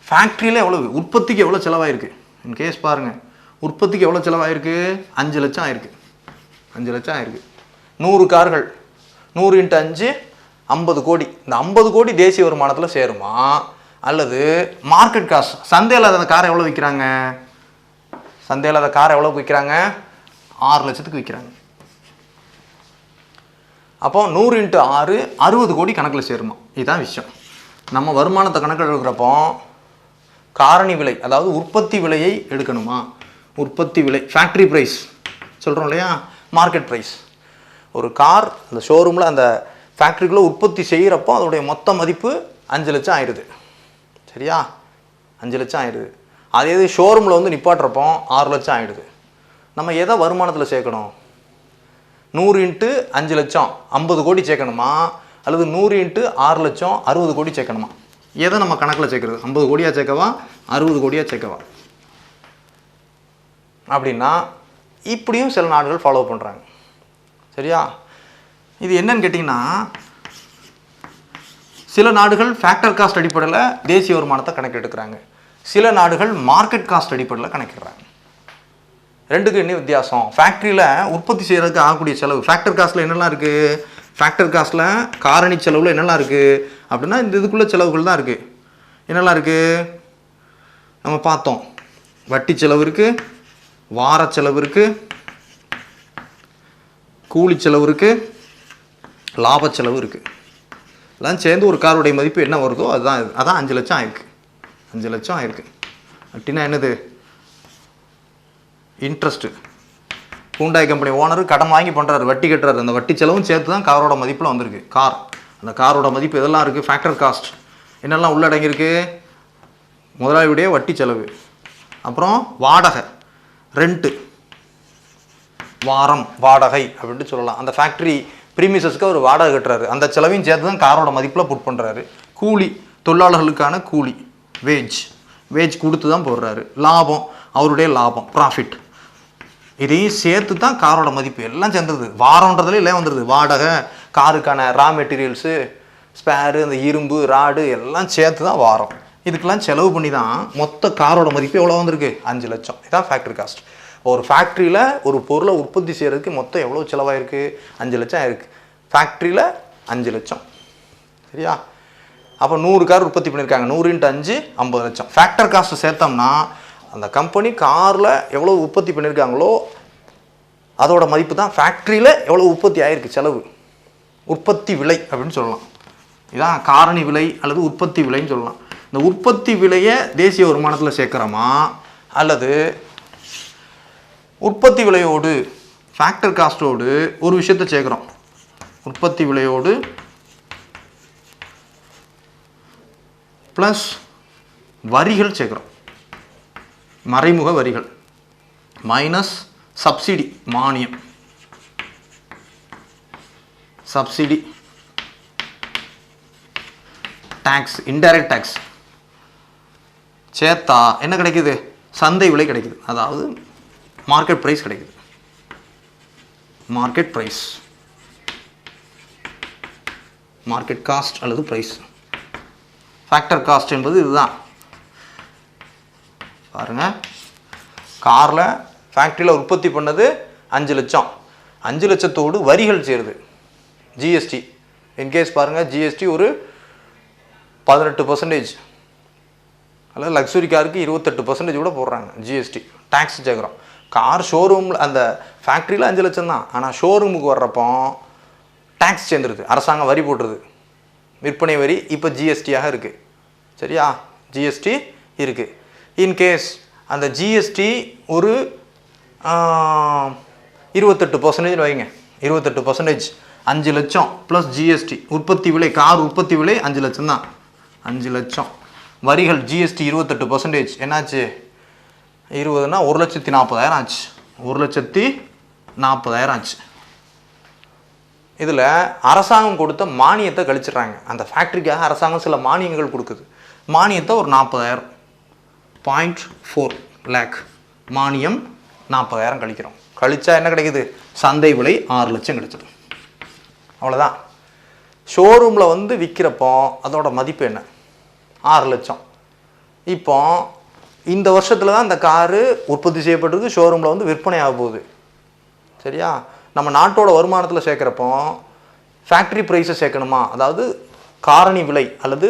ஃபேக்ட்ரியில் எவ்வளவு, உற்பத்திக்கு எவ்வளோ செலவாயிருக்கு? இன்கேஸ் பாருங்கள், உற்பத்திக்கு எவ்வளோ செலவாயிருக்கு? 5 லட்சம் ஆயிருக்கு. 100 கார்கள் 100 × 5 50 கோடி. இந்த 50 கோடி தேசிய வருமானத்தில் சேருமா, அல்லது மார்க்கெட் காஸ்ட்? சந்தையில் அந்த காரை எவ்வளோ விற்கிறாங்க? 6 லட்சத்துக்கு விற்கிறாங்க. அப்போ 100 × 6 60 கோடி கணக்கில் சேருமா? இதுதான் விஷயம். நம்ம வருமானத்தை கணக்கில் எடுக்கிறப்போ காரணி விலை, அதாவது உற்பத்தி விலையை எடுக்கணுமா, உற்பத்தி விலை ஃபேக்ட்ரி ப்ரைஸ் சொல்கிறோம் இல்லையா, மார்க்கெட் ப்ரைஸ். ஒரு கார் அந்த ஷோரூமில் அந்த ஃபேக்ட்ரிக்குள்ளே உற்பத்தி செய்கிறப்போ அதோடைய மொத்த மதிப்பு 5 லட்சம் ஆயிடுது. சரியா? 5 லட்சம் ஆயிடுது. அதே இது ஷோரூமில் வந்து நிப்பாட்டுறப்போ 6 லட்சம் ஆயிடுது. நம்ம எதை வருமானத்தில் சேர்க்கணும்? 100 × 5 லட்சம் 50 கோடி சேர்க்கணுமா, அல்லது 100 × 6 லட்சம் 60 கோடி சேர்க்கணுமா? எதை நம்ம கணக்கில் சேர்க்கறது? 50 கோடியாக சேர்க்கவா, 60 கோடியாக சேர்க்கவா? அப்படின்னா இப்படியும் சில நாடுகள் ஃபாலோ பண்ணுறாங்க. சரியா? இது என்னன்னு கேட்டிங்கன்னா, சில நாடுகள் ஃபேக்டர் காஸ்ட் அடிப்படையில் தேசிய வருமானத்தை கணக்கு எடுக்கிறாங்க, சில நாடுகள் மார்க்கெட் காஸ்ட் அடிப்படையில் கணக்கிடுறாங்க. ரெண்டுக்கு என்ன வித்தியாசம்? ஃபேக்ட்ரியில் உற்பத்தி செய்கிறதுக்கு ஆகக்கூடிய செலவு, ஃபேக்டர் காஸ்ட்டில் என்னெல்லாம் இருக்குது? ஃபேக்டர் காஸ்ட்டில் காரணி செலவில் என்னெல்லாம் இருக்குது அப்படின்னா, இந்த இதுக்குள்ள செலவுகள் தான் இருக்குது. என்னெல்லாம் இருக்குது நம்ம பார்த்தோம். வட்டி செலவு இருக்குது, வார செலவு இருக்குது, கூலி செலவு இருக்குது, லாப செலவு இருக்குது. எல்லாம் சேர்ந்து ஒரு காருடைய மதிப்பு என்ன வருதோ அதான் 5 லட்சம் ஆயிருக்கு. 5 லட்சம் ஆயிருக்கு அப்படின்னா என்னது? இன்ட்ரெஸ்ட்டு. ஹூண்டாய் கம்பெனி ஓனர் கடன் வாங்கி பண்ணுறாரு, வட்டி கட்டுறாரு. அந்த வட்டி செலவும் சேர்த்து தான் காரோட மதிப்பில் வந்திருக்கு. அந்த காரோட மதிப்பு எதெல்லாம் இருக்குது? ஃபேக்டர் காஸ்ட் என்னெல்லாம் உள்ளடங்கியிருக்கு? முதலாளியுடைய வட்டி செலவு, அப்புறம் வாடகை, ரெண்ட்டு, வாரம் வாடகை அப்படின்ட்டு சொல்லலாம். அந்த ஃபேக்ட்ரி ப்ரீமிசஸ்க்கு ஒரு வாடகை கட்டுறாரு, அந்த செலவையும் சேர்த்து தான் காரோட மதிப்பில் புட் பண்ணுறாரு. கூலி, தொழிலாளர்களுக்கான கூலி, வேஜ் கொடுத்து தான் போடுறாரு. லாபம், அவருடைய லாபம், ப்ராஃபிட், இதையும் சேர்த்து தான் காரோட மதிப்பு எல்லாம் சேர்ந்துருது. வாரம்ன்றதுல எல்லாம் வந்துடுது. வாடகை, காருக்கான ரா மெட்டீரியல்ஸு, ஸ்பேரு, அந்த இரும்பு, ராடு எல்லாம் சேர்த்து தான் வாரம். இதுக்கெல்லாம் செலவு பண்ணி தான் மொத்த காரோட மதிப்பு எவ்வளோ வந்திருக்கு? 5 லட்சம். இதுதான் ஃபேக்ட்ரி காஸ்ட். ஒரு ஃபேக்ட்ரியில் ஒரு பொருளை உற்பத்தி செய்கிறதுக்கு மொத்தம் எவ்வளோ செலவாயிருக்கு? 5 லட்சம் ஆயிருக்கு. ஃபேக்ட்ரியில் 5 லட்சம். சரியா? அப்போ 100 கார் உற்பத்தி பண்ணியிருக்காங்க, 100 × 5 50 லட்சம். ஃபேக்டர் காஸ்ட்டு சேர்த்தோம்னா அந்த கம்பெனி காரில் எவ்வளோ உற்பத்தி பண்ணியிருக்காங்களோ அதோட மதிப்பு தான் ஃபேக்ட்ரியில் எவ்வளோ உற்பத்தி ஆகிருக்கு செலவு, உற்பத்தி விலை அப்படின்னு சொல்லலாம். இதான் காரணி விலை அல்லது உற்பத்தி விலைன்னு சொல்லலாம். இந்த உற்பத்தி விலையை தேசிய வருமானத்தில் சேர்க்குறோமா, அல்லது உற்பத்தி விலையோடு ஃபேக்டர் காஸ்ட்டோடு ஒரு விஷயத்தை சேர்க்குறோம், உற்பத்தி விலையோடு ப்ளஸ் வரிகள் சேர்க்குறோம், மறைமுக வரிகள் மைனஸ் சப்சிடி, மானியம், சப்சிடி, டேக்ஸ், இன்டைரக்ட் டேக்ஸ் சேர்த்தா என்ன கிடைக்குது? சந்தை விலை கிடைக்குது, அதாவது மார்க்கெட் ப்ரைஸ் கிடைக்குது. மார்க்கெட் ப்ரைஸ், மார்க்கெட் காஸ்ட் அல்லது ப்ரைஸ். ஃபேக்டர் காஸ்ட் என்பது இதுதான். பாருங்கள், காரில் ஃபேக்ட்ரியில் உற்பத்தி பண்ணது 5 லட்சம், 5 லட்சத்தோடு வரிகள் சேருது, ஜிஎஸ்டி. இன்கேஸ் பாருங்கள், ஜிஎஸ்டி ஒரு 18%, அல்லது லக்ஸுரி காருக்கு 28% கூட போடுறாங்க ஜிஎஸ்டி, டேக்ஸ் சேர்க்குறோம். கார் ஷோரூமில் அந்த ஃபேக்ட்ரியில் 5 லட்சம் தான், ஆனால் ஷோரூமுக்கு வர்றப்போ டேக்ஸ் சேர்ந்துருது, அரசாங்கம் வரி போட்டுருது, விற்பனை வரி இப்போ ஜிஎஸ்டியாக இருக்குது. சரியா, ஜிஎஸ்டி இருக்குது. இன்கேஸ் அந்த ஜிஎஸ்டி ஒரு 28% வைங்க, 28%, 5 லட்சம் ப்ளஸ் ஜிஎஸ்டி, உற்பத்தி விலை, கார் உற்பத்தி விலை 5 லட்சம் தான், 5 லட்சம் வரிகள் ஜிஎஸ்டி 28%, என்னாச்சு 20னா 1,40,000 ஆச்சு, 1,40,000 ஆச்சு. இதில் அரசாங்கம் கொடுத்த மானியத்தை கழிச்சிடுறாங்க. அந்த ஃபேக்ட்ரிக்காக அரசாங்கம் சில மானியங்கள் கொடுக்குது. மானியத்தை ஒரு 40,000, 0.4 லேக் மானியம் 40,000 கழிக்கிறோம். கழிச்சா என்ன கிடைக்குது? சந்தை விலை 6 லட்சம் கிடைச்சிடும். அவ்வளோதான். ஷோரூமில் வந்து விற்கிறப்போ அதோட மதிப்பு என்ன? 6 லட்சம். இப்போ இந்த வருஷத்தில் தான் இந்த காரு உற்பத்தி செய்யப்பட்டிருக்கு, ஷோரூமில் வந்து விற்பனை ஆக போகுது. சரியா, நம்ம நாட்டோட வருமானத்தில் சேர்க்குறப்போ ஃபேக்ட்ரி ப்ரைஸை சேர்க்கணுமா, அதாவது காரணி விலை அல்லது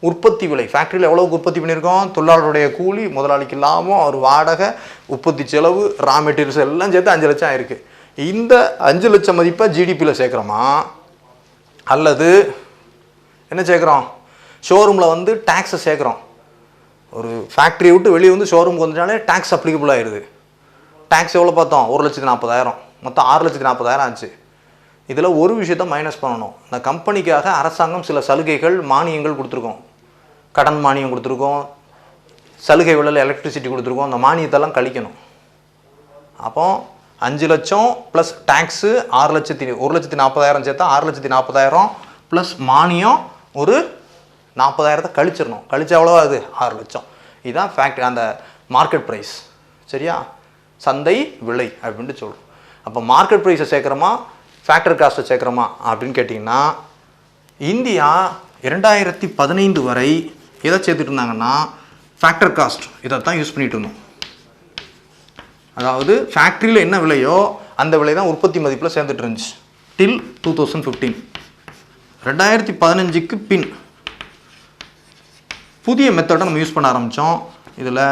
உற்பத்தி விலை, ஃபேக்ட்ரியில் எவ்வளோக்கு உற்பத்தி பண்ணியிருக்கோம், தொழிலாளருடைய கூலி, முதலாளிக்கு லாபம், அவர் வாடகை, உற்பத்தி செலவு, ரா மெட்டீரியல்ஸ் எல்லாம் சேர்த்து 5 லட்சம் ஆயிருக்கு. இந்த 5 லட்சம் மதிப்பை ஜிடிபியில் சேர்க்குறோமா, அல்லது என்ன சேர்க்குறோம், ஷோரூமில் வந்து டேக்ஸை சேர்க்குறோம். ஒரு ஃபேக்ட்ரியை விட்டு வெளியே வந்து ஷோரூமுக்கு வந்துட்டாலே டேக்ஸ் அப்ளிகபிள் ஆகிடுது. டேக்ஸ் எவ்வளோ பார்த்தோம்? 1,40,000, மொத்தம் 6,40,000 ஆச்சு. இதில் ஒரு விஷயத்தை மைனஸ் பண்ணணும். இந்த கம்பெனிக்காக அரசாங்கம் சில சலுகைகள், மானியங்கள் கொடுத்துருக்கோம். கடன் மானியம் கொடுத்துருக்கோம், சலுகை விலையில் எலக்ட்ரிசிட்டி கொடுத்துருக்கோம். அந்த மானியத்தெல்லாம் கழிக்கணும். அப்போ 5 லட்சம் ப்ளஸ் டேக்ஸு 1,40,000 சேர்த்தா 6,40,000 ப்ளஸ் மானியம் ஒரு 40,000 கழிச்சிடணும். கழிச்சா எவ்வளோ அது? 6 லட்சம். இதுதான் ஃபேக்ட்ரி, அந்த மார்க்கெட் ப்ரைஸ். சரியா, சந்தை விலை அப்படின்ட்டு சொல்கிறோம். அப்போ மார்க்கெட் ப்ரைஸை சேர்க்குறோமா, ஃபேக்டர் காஸ்ட்டை சேர்க்குறோமா அப்படின்னு கேட்டிங்கன்னா, இந்தியா 2015 வரை எதை சேர்த்துட்டு இருந்தாங்கன்னா ஃபேக்டர் காஸ்ட், இதை தான் யூஸ் பண்ணிட்டு இருந்தோம். அதாவது ஃபேக்ட்ரியில் என்ன விலையோ அந்த விலை தான் உற்பத்தி மதிப்பில் சேர்ந்துட்டு இருந்துச்சு டில் 2015. 2015க்கு பின் புதிய மெத்தடை நம்ம யூஸ் பண்ண ஆரம்பித்தோம். இதில்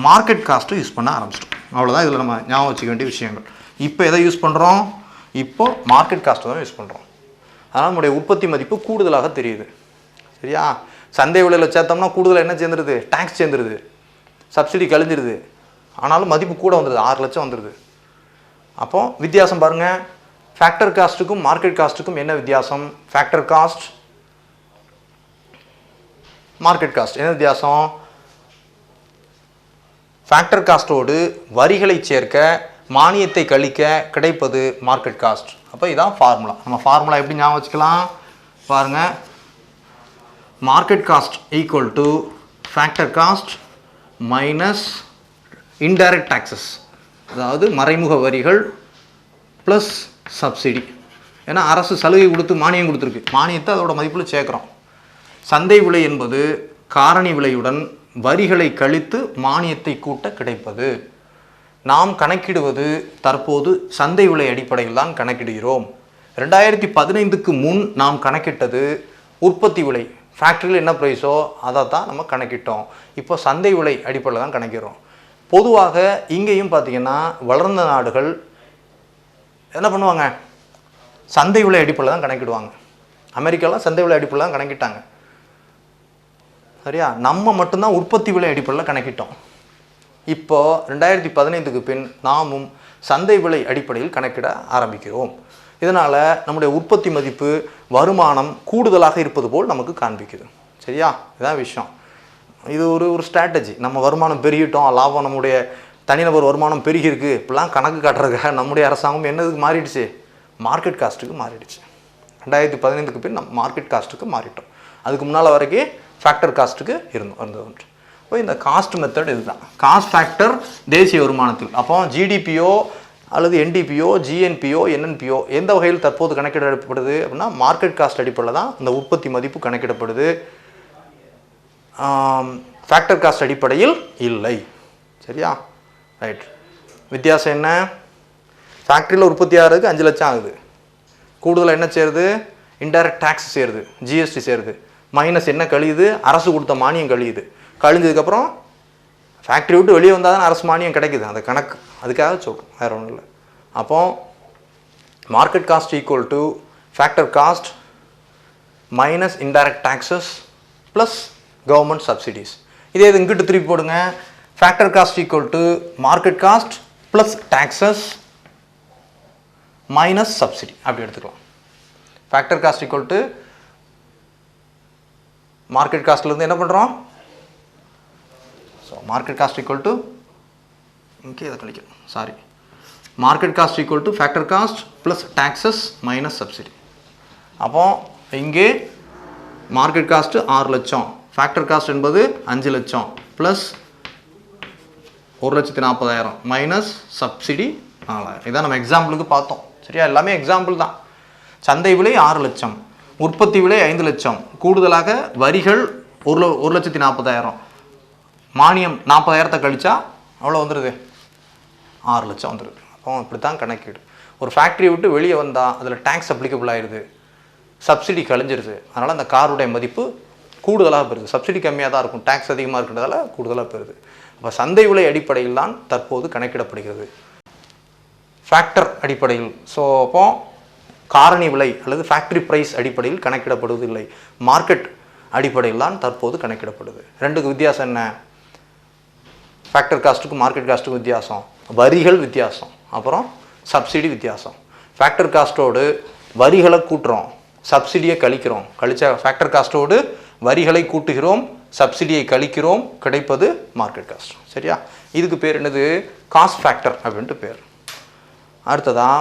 மார்க்கெட் காஸ்ட்டை யூஸ் பண்ண ஆரம்பிச்சிட்டோம். அவ்வளோதான் இதில் நம்ம ஞாபகம் வச்சுக்க வேண்டிய விஷயங்கள். இப்போ எதை யூஸ் பண்ணுறோம்? இப்போ மார்க்கெட் காஸ்ட்டை தான் யூஸ் பண்ணுறோம். அதனால் நம்முடைய உற்பத்தி மதிப்பு கூடுதலாக தெரியுது. சரியா, சந்தை விலையில் சேர்த்தோம்னா கூடுதலாக என்ன சேர்ந்துருது? Tax சேர்ந்துருது, subsidy கழிஞ்சிருது. ஆனாலும் மதிப்பு கூட வந்துடுது, 6 லட்சம் வந்துடுது. அப்போ வித்தியாசம் பாருங்கள், ஃபேக்டர் காஸ்ட்டுக்கும் மார்க்கெட் காஸ்ட்டுக்கும் என்ன வித்தியாசம்? ஃபேக்டர் காஸ்ட், மார்க்கெட் காஸ்ட் என்ன வித்தியாசம்? ஃபேக்டர் காஸ்ட்டோடு வரிகளை சேர்க்க, மானியத்தை கழிக்க கிடைப்பது மார்க்கெட் காஸ்ட். அப்போ இதான் ஃபார்முலா. நம்ம ஃபார்முலா எப்படி ஞாபகம் வச்சுக்கலாம் பாருங்கள். Market cost equal to factor cost minus indirect taxes, அதாவது மறைமுக வரிகள் ப்ளஸ் சப்சிடி. ஏன்னா அரசு சலுகை கொடுத்து மானியம் கொடுத்துருக்கு, மானியத்தை அதோட மதிப்பில் சேர்க்குறோம். சந்தை விலை என்பது காரணி விலையுடன் வரிகளை கழித்து மானியத்தை கூட்ட கிடைப்பது. நாம் கணக்கிடுவது தற்போது சந்தை விலை அடிப்படையில் தான் கணக்கிடுகிறோம். 2015க்கு முன் நாம் கணக்கிட்டது உற்பத்தி விலை, ஃபேக்ட்ரியில் என்ன ப்ரைஸோ அதை தான் நம்ம கணக்கிட்டோம். இப்போ சந்தை விலை அடிப்படையில் தான் கணக்கிறோம். பொதுவாக இங்கேயும் பார்த்திங்கன்னா வளர்ந்த நாடுகள் என்ன பண்ணுவாங்க? சந்தை விலை அடிப்படையில் தான் கணக்கிடுவாங்க. அமெரிக்காலாம் சந்தை விலை அடிப்படையில் தான் கணக்கிட்டாங்க. சரியா, நம்ம மட்டும்தான் உற்பத்தி விலை அடிப்படையில் கணக்கிட்டோம். இப்போ 2015க்கு பின் நாமும் சந்தை விலை அடிப்படையில் கணக்கிட ஆரம்பிக்கிறோம். இதனால் நம்முடைய உற்பத்தி மதிப்பு, வருமானம் கூடுதலாக இருப்பது போல் நமக்கு காண்பிக்குது. சரியா, இதான் விஷயம். இது ஒரு ஸ்ட்ராட்டஜி. நம்ம வருமானம் பெருகிட்டோம், லாபம், நம்முடைய தனிநபர் வருமானம் பெருகிருக்கு, இப்படிலாம் கணக்கு காட்டுறதுக்காக நம்முடைய அரசாங்கம் என்னதுக்கு மாறிடுச்சு? மார்க்கெட் காஸ்ட்டுக்கு மாறிடுச்சு. 2015க்கு பின் நம்ம மார்க்கெட் காஸ்ட்டுக்கு மாறிட்டோம். அதுக்கு முன்னால் வரைக்கும் ஃபேக்டர் காஸ்ட்டுக்கு இருந்தது. இப்போ இந்த காஸ்ட் மெத்தட் இதுதான். காஸ்ட் ஃபேக்டர் தேசிய வருமானத்தில். அப்போ ஜிடிபியோ அல்லது என்டிபிஓ, ஜிஎன்பிஓ, என்என்பிஓ எந்த வகையில் தற்போது கணக்கிடப்படுது அப்படின்னா மார்க்கெட் காஸ்ட் அடிப்படையில் தான் இந்த உற்பத்தி மதிப்பு கணக்கிடப்படுது. ஃபேக்டர் காஸ்ட் அடிப்படையில் இல்லை. சரியா? ரைட். வித்தியாசம் என்ன? ஃபேக்ட்ரியில் உற்பத்தி ஆகிறதுக்கு 5 லட்சம் ஆகுது. கூடுதலாக என்ன சேருது? இன்டைரக்ட் டேக்ஸ் சேருது, ஜிஎஸ்டி சேருது, மைனஸ் என்ன கழியுது? அரசு கொடுத்த மானியம் கழியுது. கழிஞ்சதுக்கப்புறம் ஃபேக்ட்ரி விட்டு வெளியே வந்தால் தான் அரசு மானியம் கிடைக்குது. அந்த கணக்கு அதுக்காக சொல்கிறோம், வேறு ஒன்றும் இல்லை. அப்போ market cost equal to factor cost minus indirect taxes plus government subsidies. இதே இது இங்கிட்டு திருப்பி போடுங்க. Factor cost equal to market cost plus taxes minus subsidy அப்படி எடுத்துக்கலாம். Factor cost equal to market காஸ்ட்லேருந்து என்ன பண்ணுறோம்? So market cost equal to இங்கே இதை கழிக்கணும், sorry, market cost equal to factor cost plus taxes minus subsidy. அப்போ இங்கே மார்க்கெட் காஸ்ட்டு 6 லட்சம், ஃபேக்டர் காஸ்ட் என்பது 5 லட்சம் ப்ளஸ் 1,40,000 மைனஸ் சப்சிடி 4,000. இதான் நம்ம எக்ஸாம்பிளுக்கு பார்த்தோம். சரியா? எல்லாமே எக்ஸாம்பிள் தான். சந்தை விலை 6 லட்சம், உற்பத்தி விலை 5 லட்சம், கூடுதலாக வரிகள் 1,40,000, மானியம் 40,000 கழிச்சா அவ்வளோ வந்துடுது, 6 லட்சம் வந்துடுது. அப்போ இப்படி தான் கணக்கீடு. ஒரு ஃபேக்ட்ரியை விட்டு வெளியே வந்தால் அதில் டேக்ஸ் அப்ளிகபிள் ஆயிடுது, சப்சிடி கழிஞ்சிருது. அதனால் அந்த காருடைய மதிப்பு கூடுதலாக பெறுது. சப்சிடி கம்மியாக தான் இருக்கும், டேக்ஸ் அதிகமாக இருக்கிறதால கூடுதலாக பெறுது. அப்போ சந்தை விலை அடிப்படையில் தான் தற்போது கணக்கிடப்படுகிறது, ஃபேக்டர் அடிப்படையில். ஸோ அப்போ காரணி விலை அல்லது ஃபேக்ட்ரி ப்ரைஸ் அடிப்படையில் கணக்கிடப்படுவதில்லை, மார்க்கெட் அடிப்படையில் தான் தற்போது கணக்கிடப்படுது. ரெண்டுக்கு வித்தியாசம் என்ன? ஃபேக்டர் காஸ்ட்டுக்கும் மார்க்கெட் காஸ்ட்டுக்கும் வித்தியாசம், வரிகள் வித்தியாசம், அப்புறம் சப்சிடி வித்தியாசம். ஃபேக்டர் காஸ்ட்டோடு வரிகளை கூட்டுறோம், சப்சிடியை கழிக்கிறோம், கழிச்சா ஃபேக்டர் காஸ்ட்டோடு வரிகளை கூட்டுகிறோம், சப்சிடியை கழிக்கிறோம், கிடைப்பது மார்க்கெட் காஸ்ட். சரியா? இதுக்கு பேர் என்னது? காஸ்ட் ஃபேக்டர் அப்படின்ட்டு பேர். அடுத்ததான்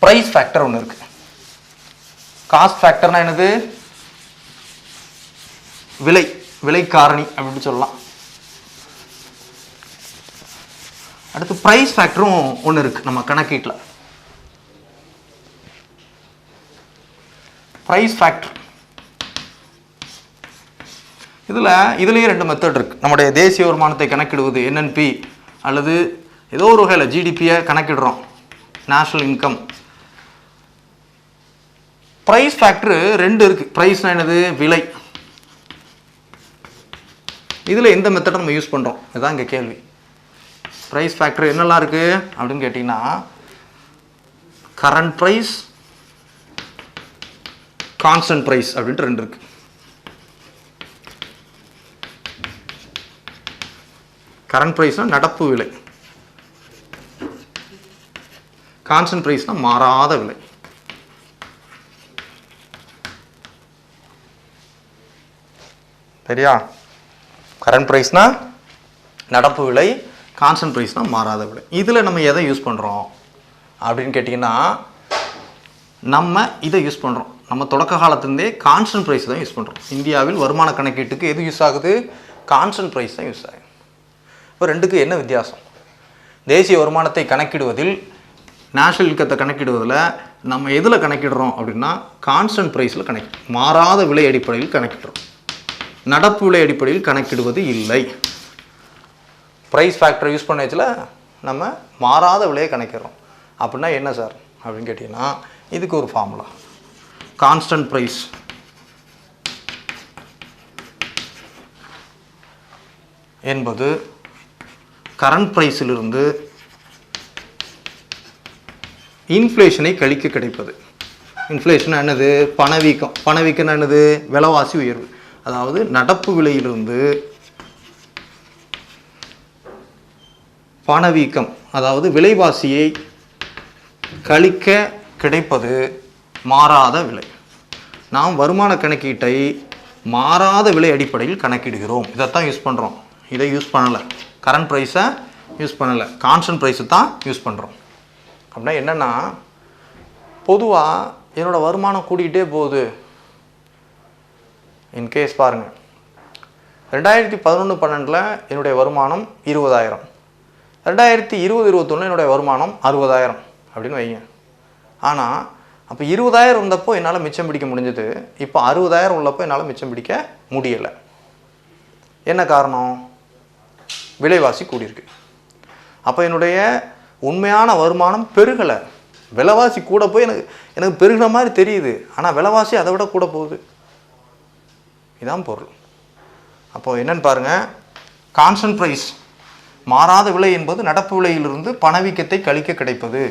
ப்ரைஸ் ஃபேக்டர் ஒன்று இருக்குது. காஸ்ட் ஃபேக்டர்னா என்னது? விலை காரணி அப்படின்னு சொல்லலாம். அடுத்து ப்ரைஸ் ஃபேக்டரும் ஒன்று இருக்குது நம்ம கணக்கீட்டில். ப்ரைஸ் ஃபேக்டர் இதுலேயே 2 மெத்தட் இருக்குது. நம்முடைய தேசிய வருமானத்தை கணக்கிடுவது என்என்பி அல்லது ஏதோ ஒரு வகையில் ஜிடிபியை கணக்கிடுறோம், நேஷனல் இன்கம். ப்ரைஸ் ஃபேக்டர் 2 இருக்குது. ப்ரைஸ்னா என்னது? விலை. இதில் எந்த மெத்தடை நம்ம யூஸ் பண்ணுறோம்? இதுதான் இங்கே கேள்வி. ப்ரைஸ் ஃபேக்டர் என்னெல்லாம் இருக்குது அப்படின்னு கேட்டிங்கன்னா, கரண்ட் ப்ரைஸ், கான்ஸ்டன்ட் ப்ரைஸ் அப்படின்ட்டு 2 இருக்குது. கரண்ட் ப்ரைஸ்னால் நடப்பு விலை, கான்ஸ்டன்ட் ப்ரைஸ்னால் மாறாத விலை. சரியா? கரண்ட் ப்ரைஸ்னா நடப்பு விலை, கான்ஸ்டன்ட் ப்ரைஸ்னா மாறாத விலை. இதில் நம்ம எதை யூஸ் பண்ணுறோம் அப்படின்னு கேட்டிங்கன்னா, நம்ம இதை யூஸ் பண்ணுறோம். நம்ம தொடக்க காலத்துலேருந்தே கான்ஸ்டன்ட் ப்ரைஸ் தான் யூஸ் பண்ணுறோம். இந்தியாவில் வருமான கணக்கீட்டுக்கு எது யூஸ் ஆகுது? கான்ஸ்டன்ட் ப்ரைஸ் தான் யூஸ் ஆகுது. இப்போ ரெண்டுக்கு என்ன வித்தியாசம்? தேசிய வருமானத்தை கணக்கிடுவதில், நேஷனல் இன்கத்தை கணக்கிடுவதில் நம்ம எதில் கணக்கிடுறோம் அப்படின்னா கான்ஸ்டன்ட் ப்ரைஸில் மாறாத விலை அடிப்படையில் கணக்கிடுறோம், நடப்பு விலை அடிப்படையில் கணக்கிடுவது இல்லை. ப்ரைஸ் ஃபேக்டரை யூஸ் பண்ண வச்சுல நம்ம மாறாத விலையை கணக்கிடுறோம். அப்படின்னா என்ன சார் அப்படின்னு கேட்டிங்கன்னா, இதுக்கு ஒரு ஃபார்முலா. கான்ஸ்டன்ட் ப்ரைஸ் என்பது கரண்ட் ப்ரைஸிலிருந்து இன்ஃப்ளேஷனை கழிக்க கிடைப்பது. இன்ஃப்ளேஷன் என்னது? பணவீக்கம். பணவீக்கம் என்னது? விலைவாசி உயர்வு. அதாவது நடப்பு விலையிலிருந்து பணவீக்கம், அதாவது விலைவாசியை கழிக்க கிடைப்பது மாறாத விலை. நாம் வருமான கணக்கீட்டை மாறாத விலை அடிப்படையில் கணக்கிடுகிறோம். இதைத்தான் யூஸ் பண்ணுறோம். இதை யூஸ் பண்ணலை, கரண்ட் ப்ரைஸை யூஸ் பண்ணலை, கான்ஸ்டன்ட் ப்ரைஸை தான் யூஸ் பண்ணுறோம். அப்படின்னா என்னென்னா, பொதுவாக என்னோடய வருமானம் கூட்டிகிட்டே போகுது. இன்கேஸ் பாருங்கள், 2011-12 என்னுடைய வருமானம் 20,000, 2020-21 என்னுடைய வருமானம் 60,000 அப்படின்னு வைங்க. ஆனால் அப்போ 20,000 இருந்தப்போ என்னால் மிச்சம் பிடிக்க முடிஞ்சது. இப்போ 60,000 உள்ளப்போ என்னால் மிச்சம் பிடிக்க முடியலை. என்ன காரணம்? விலைவாசி கூடியிருக்கு. அப்போ என்னுடைய உண்மையான வருமானம் பெருகலை. விலைவாசி கூட போய் எனக்கு பெருகிற மாதிரி தெரியுது, ஆனால் விலைவாசி அதை விட கூட போகுது. இதுதான் பொருள். அப்போது என்னன்னு பாருங்கள், கான்ஸ்டன்ட் ப்ரைஸ் மாறாத விலை என்பது நடப்பு விலையிலிருந்து பணவீக்கத்தை கழிக்க கிடைப்பது.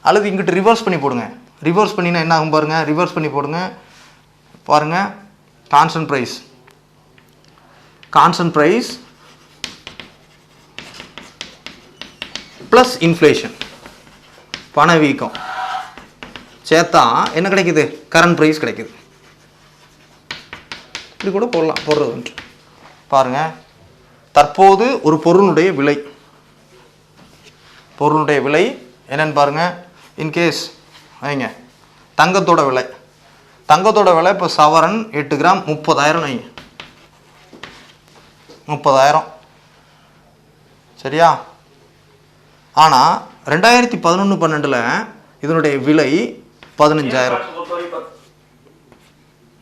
அல்லது இங்கிட்டு ரிவர்ஸ் பண்ணி போடுங்க. ரிவர்ஸ் பண்ணினா என்ன ஆகும் பாருங்கள், ரிவர்ஸ் பண்ணி போடுங்க. பாருங்கள், கான்ஸ்டன்ட் ப்ரைஸ் ப்ளஸ் இன்ஃப்ளேஷன், பணவீக்கம் சேர்த்தா என்ன கிடைக்குது? கரண்ட் ப்ரைஸ் கிடைக்குது. இப்படி கூட போடுறது பாருங்கள். தற்போது ஒரு பொருளுடைய விலை என்னன்னு பாருங்கள். இன்கேஸ் வைங்க, தங்கத்தோட விலை இப்போ சவரன் 8 கிராம் 30,000 வைங்க. 30,000 சரியா? ஆனால் 2011-12 இதனுடைய விலை 15,000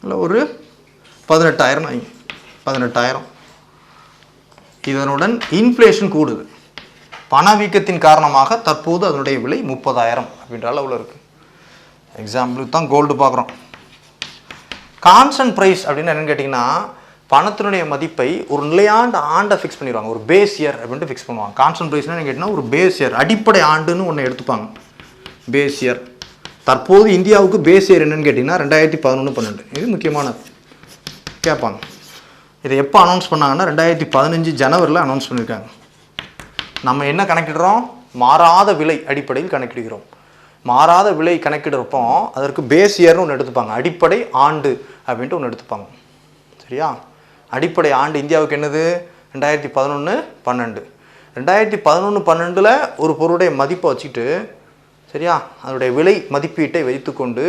இல்லை, ஒரு 18,000 வைங்க. 18,000. இதனுடன் இன்ஃப்ளேஷன் கூடுது. பணவீக்கத்தின் காரணமாக தற்போது அதனுடைய விலை 30,000 அப்படின்ற அளவில் இருக்குது. எக்ஸாம்பிளுக்கு தான் கோல்டு பார்க்குறோம். கான்ஸ்டன்ட் ப்ரைஸ் அப்படின்னு என்னென்னு கேட்டிங்கன்னா, பணத்தினுடைய மதிப்பை ஒரு நிலையாண்ட ஆண்டை ஃபிக்ஸ் பண்ணிடுவாங்க. ஒரு பேஸ் இயர் அப்படின்ட்டு ஃபிக்ஸ் பண்ணுவாங்க. கான்ஸ்டன்ட் ப்ரைஸ்னு கேட்டிங்கன்னா ஒரு பேஸ் இயர், அடிப்படை ஆண்டுன்னு ஒன்று எடுத்துப்பாங்க. Base year. தற்போது இந்தியாவுக்கு பேஸ் இயர் என்னன்னு கேட்டிங்கன்னா 2011-12. இது முக்கியமானது, கேட்பாங்க. இதை எப்போ அனௌன்ஸ் பண்ணாங்கன்னா 2015 ஜனவரியில் அனௌன்ஸ் பண்ணியிருக்காங்க. நம்ம என்ன கணக்கிடுறோம்? மாறாத விலை அடிப்படையில் கணக்கிடுகிறோம். மாறாத விலை கணக்கிடுறப்போ அதற்கு பேஸ் இயர்னு ஒன்று எடுத்துப்பாங்க. அடிப்படை ஆண்டு அப்படின்ட்டு ஒன்று எடுத்துப்பாங்க. சரியா? அடிப்படை ஆண்டு இந்தியாவுக்கு என்னது? 2011-12. 2011-12 ஒரு பொருளுடைய மதிப்பை வச்சுக்கிட்டு, சரியா, அதனுடைய விலை மதிப்பீட்டை வைத்துக்கொண்டு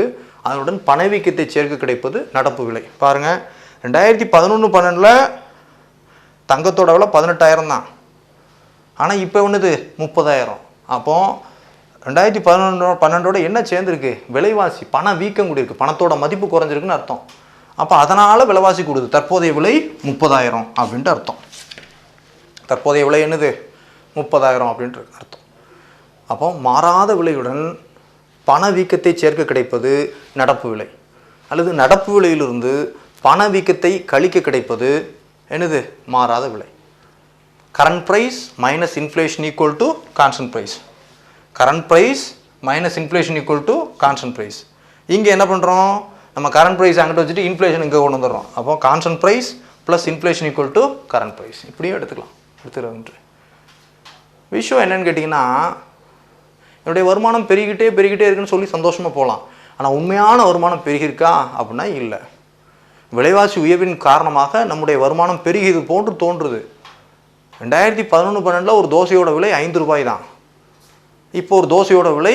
அதனுடன் பணவீக்கத்தை சேர்க்க கிடைப்பது நடப்பு விலை. பாருங்கள், 2011-12 தங்கத்தோட விலை 18,000 தான். ஆனால் இப்போ ஒன்றுது 30,000. அப்போது 2011-12 என்ன சேர்ந்துருக்கு? விலைவாசி, பண வீக்கம் கூடியிருக்கு, பணத்தோட மதிப்பு குறைஞ்சிருக்குன்னு அர்த்தம். அப்போ அதனால் விலைவாசி கூடுது. தற்போதைய விலை 30,000 அப்படின்ட்டு அர்த்தம். தற்போதைய விலை என்னது? 30,000 அப்படின்ட்டு அர்த்தம். அப்போ மாறாத விலையுடன் பணவீக்கத்தை சேர்க்க கிடைப்பது நடப்பு விலை. அல்லது நடப்பு விலையிலிருந்து பணவீக்கத்தை கழிக்க கிடைப்பது என்னது? மாறாத விலை. Current price minus inflation equal to constant price. Current price minus inflation equal to constant price. இங்கே என்ன பண்ணுறோம்? நம்ம கரண்ட் ப்ரைஸ் அங்கிட்ட வச்சுட்டு இன்ஃப்ளேஷன் இங்கே கொண்டு வந்துடுறோம். அப்போ constant price plus inflation equal to current price. இப்படியும் எடுத்துக்கலாம். விஷயம் என்னன்னு கேட்டிங்கன்னா, என்னுடைய வருமானம் பெருகிட்டே இருக்குன்னு சொல்லி சந்தோஷமாக போகலாம். ஆனால் உண்மையான வருமானம் பெருகிருக்கா அப்படின்னா இல்லை. விலைவாசி உயர்வின் காரணமாக நம்முடைய வருமானம் பெருகியது போன்று தோன்றுது. 2011-12 ஒரு தோசையோட விலை 5 ரூபாய் தான். இப்போ ஒரு தோசையோட விலை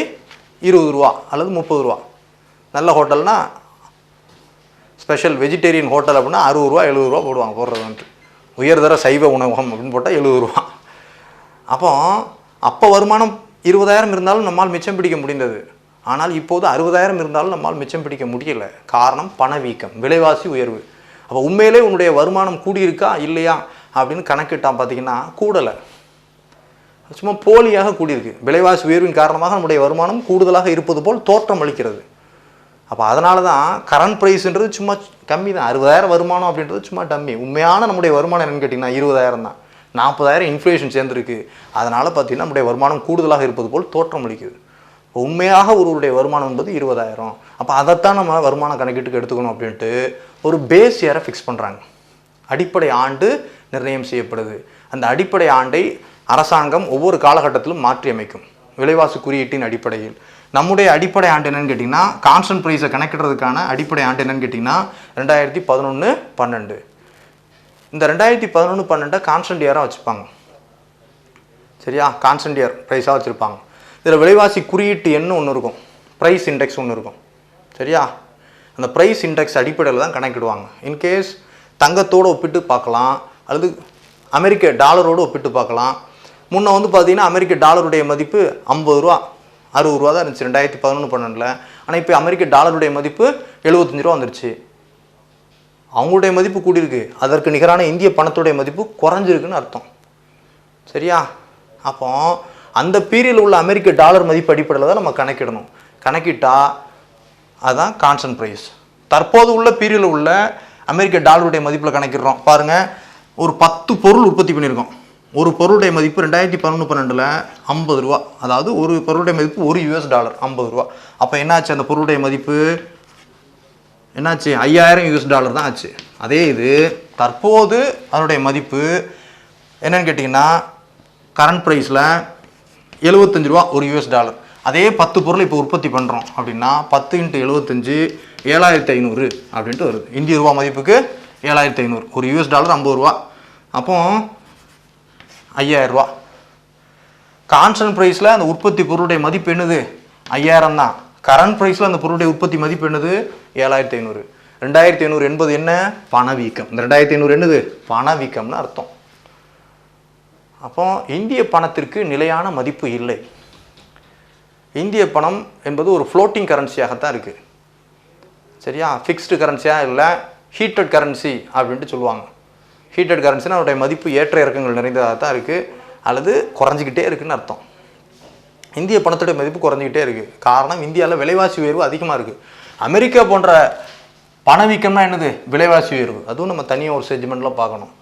20 ரூபா அல்லது 30 ரூபா. நல்ல ஹோட்டல்னா, ஸ்பெஷல் வெஜிடேரியன் ஹோட்டல் அப்படின்னா 60 ரூபா 70 ரூபா போடுவாங்க. போடுறது உயர்தர சைவ உணவகம் அப்படின்னு போட்டால் 70 ரூபா. அப்போ வருமானம் 20,000 இருந்தாலும் நம்மால் மிச்சம் பிடிக்க முடிந்தது. ஆனால் இப்போது 60,000 இருந்தாலும் நம்மால் மிச்சம் பிடிக்க முடியலை. காரணம் பணவீக்கம், விலைவாசி உயர்வு. அப்போ உண்மையிலே உன்னுடைய வருமானம் கூடியிருக்கா இல்லையா அப்படின்னு கணக்கிட்டான். பார்த்தீங்கன்னா கூடலை, சும்மா போலியாக கூடியிருக்கு. விலைவாசி உயர்வின் காரணமாக நம்முடைய வருமானம் கூடுதலாக இருப்பது போல் தோற்றம் அளிக்கிறது. அப்போ அதனால தான் கரண்ட் ப்ரைஸ்ன்றது சும்மா கம்மி தான். 60,000 வருமானம் அப்படின்றது சும்மா டம்மி. உண்மையான நம்முடைய வருமானம் என்னன்னு கேட்டிங்கன்னா 20,000 தான். 40,000 இன்ஃப்ளேஷன் சேர்ந்துருக்கு. அதனால் பார்த்தீங்கன்னா நம்முடைய வருமானம் கூடுதலாக இருப்பது போல் தோற்றம் அளிக்குது. உண்மையாக ஒருவருடைய வருமானம் என்பது 20,000. அப்போ அதைத்தான் நம்ம வருமான கணக்கீட்டுக்கு எடுத்துக்கணும் அப்படின்ட்டு ஒரு பேஸ் இயரை ஃபிக்ஸ் பண்ணுறாங்க. அடிப்படை ஆண்டு நிர்ணயம் செய்யப்படுது. அந்த அடிப்படை ஆண்டை அரசாங்கம் ஒவ்வொரு காலகட்டத்திலும் மாற்றி அமைக்கும் விலைவாசி குறியீட்டின் அடிப்படையில். நம்முடைய அடிப்படை ஆண்டு என்னன்னு கேட்டிங்கன்னா, கான்ஸ்டன்ட் ப்ரைஸை கணக்கிடுறதுக்கான அடிப்படை ஆண்டு என்னன்னு கேட்டிங்கன்னா 2011-12. இந்த 2011-12 கான்ஸ்டன்ட் இயராக வச்சுப்பாங்க. சரியா? கான்ஸ்டன்ட் இயர் ப்ரைஸாக வச்சுருப்பாங்க. இதில் விலைவாசி குறியீட்டு எண்ணு ஒன்று இருக்கும், ப்ரைஸ் இண்டெக்ஸ் ஒன்று இருக்கும். சரியா? அந்த ப்ரைஸ் இண்டெக்ஸ் அடிப்படையில் தான் கணக்கிடுவாங்க. இன்கேஸ் தங்கத்தோடு ஒப்பிட்டு பார்க்கலாம், அல்லது அமெரிக்க டாலரோடு ஒப்பிட்டு பார்க்கலாம், முன்ன வந்து பார்த்தீங்கன்னா அமெரிக்க டாலருடைய மதிப்பு 50 ரூபா 60 ரூபா தான் இருந்துச்சு 2011-12. ஆனால் இப்போ அமெரிக்க டாலருடைய மதிப்பு 75 ரூபா வந்துருச்சு. அவங்களுடைய மதிப்பு கூடியிருக்கு, அதற்கு நிகரான இந்திய பணத்துடைய மதிப்பு குறைஞ்சிருக்குன்னு அர்த்தம். சரியா? அப்போ அந்த பீரியடில் உள்ள அமெரிக்க டாலர் மதிப்பு அடிப்படையில் தான் நம்ம கணக்கிடணும். கணக்கிட்டா அதுதான் கான்ஸ்டன்ட் ப்ரைஸ். தற்போது உள்ள பீரியடில் உள்ள அமெரிக்க டாலருடைய மதிப்பில் கணக்கிடுறோம். பாருங்கள், ஒரு 10 பொருள் உற்பத்தி பண்ணியிருக்கோம். ஒரு பொருளுடைய மதிப்பு 2011-12 50 ரூபா. அதாவது ஒரு பொருளுடைய மதிப்பு $1 50 ரூபா. அப்போ என்னாச்சு? அந்த பொருளுடைய மதிப்பு என்னாச்சு? $5000 தான் ஆச்சு. அதே இது தற்போது அதனுடைய மதிப்பு என்னன்னு கேட்டிங்கன்னா கரண்ட் ப்ரைஸில் 75 ரூபா $1. அதே 10 பொருள் இப்போ உற்பத்தி பண்ணுறோம் அப்படின்னா 10 × 75 7500 அப்படின்ட்டு வருது. இந்திய ரூபா மதிப்புக்கு 7500. $1 50 ரூபா. அப்போ 5000 ரூபா. கான்ஸ்டன்ட் ப்ரைஸில் அந்த உற்பத்தி பொருளுடைய மதிப்பு என்னது? 5000 தான். கரண்ட் ப்ரைஸில் அந்த பொருளுடைய உற்பத்தி மதிப்பு என்னது? 7500. 2500 என்பது என்ன? பணவீக்கம். இந்த 2500 என்னது? பணவீக்கம்னு அர்த்தம். அப்போ இந்திய பணத்திற்கு நிலையான மதிப்பு இல்லை. இந்திய பணம் என்பது ஒரு ஃப்ளோட்டிங் கரன்சியாகத்தான் இருக்குது. சரியா? ஃபிக்ஸ்டு கரன்சியாக இல்லை, ஹீட்டட் கரன்சி அப்படின்ட்டு சொல்லுவாங்க. ஹீட்டட் கரன்சினா அதனுடைய மதிப்பு ஏற்ற இறக்கங்கள் நிறைந்ததாக தான் இருக்குது, அல்லது குறைஞ்சிக்கிட்டே இருக்குதுன்னு அர்த்தம். இந்திய பணத்துடைய மதிப்பு குறைஞ்சிக்கிட்டே இருக்குது. காரணம், இந்தியாவில் விலைவாசி உயர்வு அதிகமாக இருக்குது. அமெரிக்கா போன்ற பணவீக்கம்னா என்னது? விலைவாசி உயர்வு. அதுவும் நம்ம தனியாக ஒரு செக்மெண்ட்டில் பார்க்கணும்.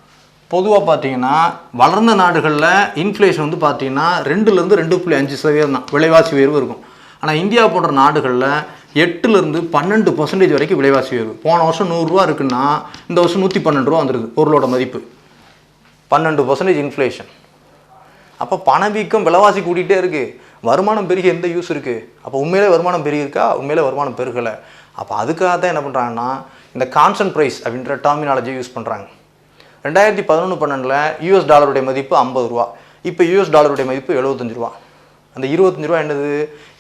பொதுவாக பார்த்தீங்கன்னா வளர்ந்த நாடுகளில் இன்ஃப்ளேஷன் வந்து பார்த்தீங்கன்னா 2லேருந்து 2.5% தான் விலைவாசி உயர்வு இருக்கும். ஆனால் இந்தியா போன்ற நாடுகளில் 8லேருந்து 12% வரைக்கும் விலைவாசி உயர்வு. போன வருஷம் 100 ரூபா இருக்குன்னா இந்த வருஷம் 112 ரூபா வந்துடுது பொருளோட மதிப்பு. 12% இன்ஃப்ளேஷன். அப்போ பணவீக்கம், விலைவாசி கூட்டிகிட்டே இருக்குது. வருமானம் பெருகி எந்த யூஸ் இருக்குது? அப்போ உண்மையிலே வருமானம் பெருகிருக்கா? உண்மையிலே வருமானம் பெருகலை. அப்போ அதுக்காக தான் என்ன பண்ணுறாங்கன்னா இந்த கான்ஸ்டன்ட் ப்ரைஸ் அப்படின்ற டெர்மினாலஜியை யூஸ் பண்ணுறாங்க. 2011-12 யூஎஸ் டாலருடைய மதிப்பு 50 ரூபா. இப்போ யூஎஸ் டாலருடைய மதிப்பு 75 ரூபா. அந்த 25 ரூபா என்னது?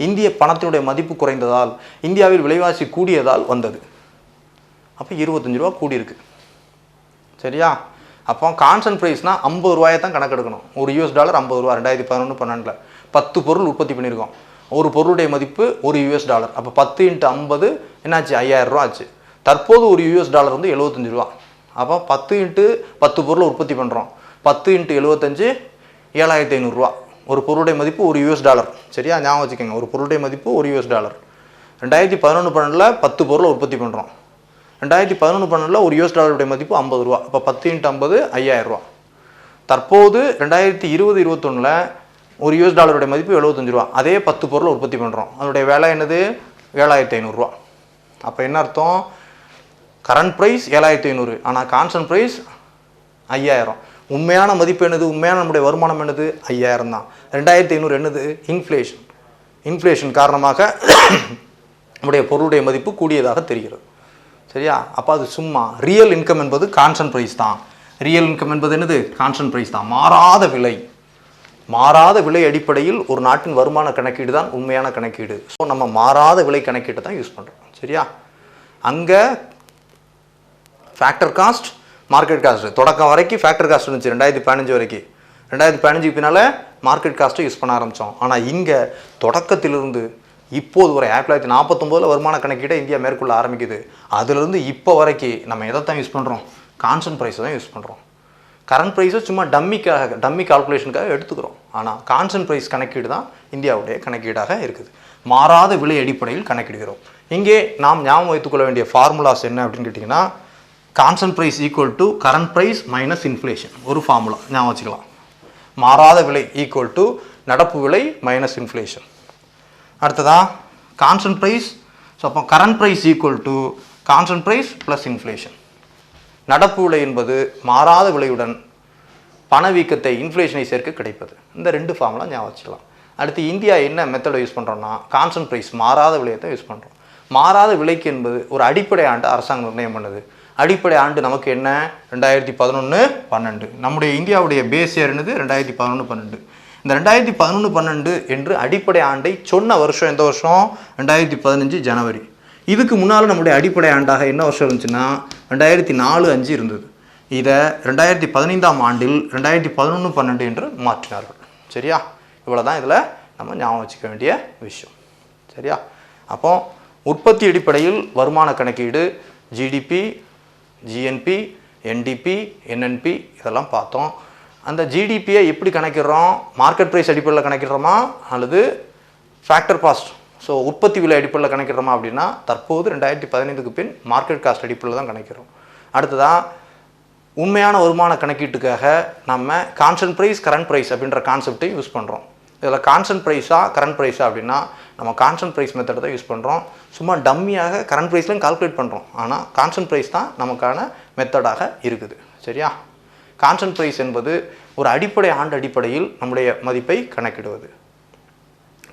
இந்திய பணத்தினுடைய மதிப்பு குறைந்ததால், இந்தியாவில் விலைவாசி கூடியதால் வந்தது. அப்போ 25 ரூபா கூடியிருக்கு. சரியா? அப்போ கான்ஸ்டன்ட் ப்ரைஸ்னால் 50 ரூபாயை தான் கணக்கெடுக்கணும். ஒரு யூஎஸ் டாலர் 50 ரூபா. 2011-12 10 பொருள் உற்பத்தி பண்ணியிருக்கோம். ஒரு பொருளுடைய மதிப்பு $1. அப்போ 10 × 50 என்னாச்சு? 5000 ரூபா ஆச்சு. தற்போது ஒரு யூஎஸ் டாலர் வந்து 75 ரூபா. அப்போ 10 × 10 பொருளை உற்பத்தி பண்ணுறோம். 10 × 75 7500 ரூபா. ஒரு பொருளுடைய மதிப்பு $1. சரியா? ஞாபகம் வச்சுக்கோங்க, ஒரு பொருளுடைய மதிப்பு $1. 2011-12 10 பொருளை உற்பத்தி பண்ணுறோம். 2011-12 ஒரு $1 மதிப்பு 50 ரூபா. அப்போ 10 × 50 5000 ரூபா. தற்போது 2020-21 ஒரு $1 மதிப்பு 75 ரூபா. அதே 10 பொருளை உற்பத்தி பண்ணுறோம். அதனுடைய விலை என்னது? 7500 ரூபா. அப்போ என்ன அர்த்தம்? கரண்ட் ப்ரைஸ் 7500, ஆனால் கான்ஸ்டன்ட் ப்ரைஸ் 5000. உண்மையான மதிப்பு என்னது? உண்மையான நம்முடைய வருமானம் என்னது? 5000 தான். 2500 என்னது? இன்ஃப்ளேஷன். இன்ஃப்ளேஷன் காரணமாக நம்முடைய பொருளுடைய மதிப்பு கூடியதாக தெரிகிறது. சரியா? அப்போ அது சும்மா. ரியல் இன்கம் என்பது கான்ஸ்டன்ட் ப்ரைஸ் தான். ரியல் இன்கம் என்பது என்னது? கான்ஸ்டன்ட் ப்ரைஸ் தான். மாறாத விலை. மாறாத விலை அடிப்படையில் ஒரு நாட்டின் வருமான கணக்கீடு தான் உண்மையான கணக்கீடு. ஸோ நம்ம மாறாத விலை கணக்கீட்டை தான் யூஸ் பண்ணுறோம். சரியா? அங்கே ஃபேக்டர் காஸ்ட், மார்க்கெட் காஸ்ட், தொடக்கம் வரைக்கும் ஃபேக்டர் காஸ்ட் இருந்துச்சு 2015 வரைக்கும். 2015 பின்னால் மார்க்கெட் காஸ்ட்டை யூஸ் பண்ண ஆரம்பித்தோம். ஆனால் இங்கே தொடக்கத்திலிருந்து இப்போது வரை 1949 வருமான கணக்கீட்டை இந்தியா மேற்கொள்ள ஆரம்பிக்குது. அதிலிருந்து இப்போ வரைக்கும் நம்ம எதை தான் யூஸ் பண்ணுறோம்? கான்ஸ்டன்ட் ப்ரைஸை தான் யூஸ் பண்ணுறோம். கரண்ட் ப்ரைஸை சும்மா டம்மி கால்குலேஷனுக்காக எடுத்துக்கிறோம். ஆனால் கான்ஸ்டன்ட் ப்ரைஸ் கணக்கீடு தான் இந்தியாவுடைய கணக்கீடாக இருக்குது. மாறாத விலை அடிப்படையில் கணக்கிடுகிறோம். இங்கே நாம் ஞாபகம் வைத்துக்கொள்ள வேண்டிய ஃபார்முலாஸ் என்ன அப்படின்னு கேட்டிங்கன்னா, constant price equal to current price minus inflation. ஒரு ஃபார்முலா ஞாபகம் வச்சுக்கலாம். மாறாத விலை ஈக்குவல் டு நடப்பு விலை மைனஸ் இன்ஃப்ளேஷன். அடுத்ததா கான்ஸ்டன்ட் ப்ரைஸ். ஸோ அப்போ current price equal to constant price plus inflation. நடப்பு விலை என்பது மாறாத விலையுடன் பணவீக்கத்தை, இன்ஃப்ளேஷனை சேர்க்க கிடைப்பது. இந்த 2 ஃபார்முலா ஞாபகம் வச்சுக்கலாம். அடுத்து இந்தியா என்ன மெத்தடை யூஸ் பண்ணுறோம்னா, கான்ஸ்டன்ட் ப்ரைஸ் மாறாத விலையை தான் யூஸ் பண்ணுறோம். மாறாத விலைக்கு என்பது ஒரு அடிப்படை ஆண்டு அரசாங்கம் நிர்ணயம் பண்ணுது. அடிப்படை ஆண்டு நமக்கு என்ன? 2011-12. நம்முடைய இந்தியாவுடைய பேஸ் இயர் என்னது? 2011-12. இந்த 2011-12 என்று அடிப்படை ஆண்டை சொன்ன வருஷம் எந்த வருஷம்? 2015 ஜனவரி. இதுக்கு முன்னால் நம்முடைய அடிப்படை ஆண்டாக என்ன வருஷம் இருந்துச்சுன்னா 2004-05 இருந்தது. இதை 2015ஆம் ஆண்டில் 2011-12 என்று மாற்றினார்கள். சரியா? இவ்வளோ தான் இதில் நம்ம ஞாபகம் வச்சுக்க வேண்டிய விஷயம். சரியா? அப்போ உற்பத்தி அடிப்படையில் வருமான கணக்கீடு ஜிடிபி, ஜிஎன்பி, என்டிபி, என்என்பி இதெல்லாம் பார்த்தோம். அந்த ஜிடிபியை எப்படி கணக்கிடுறோம்? மார்க்கெட் ப்ரைஸ் அடிப்படையில் கணக்கிடுறோமா அல்லது ஃபேக்டர் காஸ்ட், ஸோ உற்பத்தி விலை அடிப்படையில் கணக்கிடுறோமா அப்படின்னா தற்போது 2015க்கு பின் மார்க்கெட் காஸ்ட் அடிப்படையில் தான் கணக்கிறோம். அடுத்ததான் உண்மையான வருமான கணக்கீட்டுக்காக நம்ம கான்ஸ்டன்ட் ப்ரைஸ், கரண்ட் ப்ரைஸ் அப்படின்ற கான்செப்டை யூஸ் பண்ணுறோம். இதில் கான்ஸ்டன்ட் ப்ரைஸா கரண்ட் ப்ரைஸா அப்படின்னா நம்ம கான்ஸ்டன்ட் ப்ரைஸ் மெத்தட் தான் யூஸ் பண்ணுறோம். சும்மா டம்மியாக கரண்ட் ப்ரைஸ்லையும் கால்குலேட் பண்ணுறோம், ஆனால் கான்ஸ்டன்ட் ப்ரைஸ் தான் நமக்கான மெத்தடாக இருக்குது. சரியா? கான்ஸ்டன்ட் ப்ரைஸ் என்பது ஒரு அடிப்படை ஆண்டு அடிப்படையில் நம்முடைய மதிப்பை கணக்கிடுவது.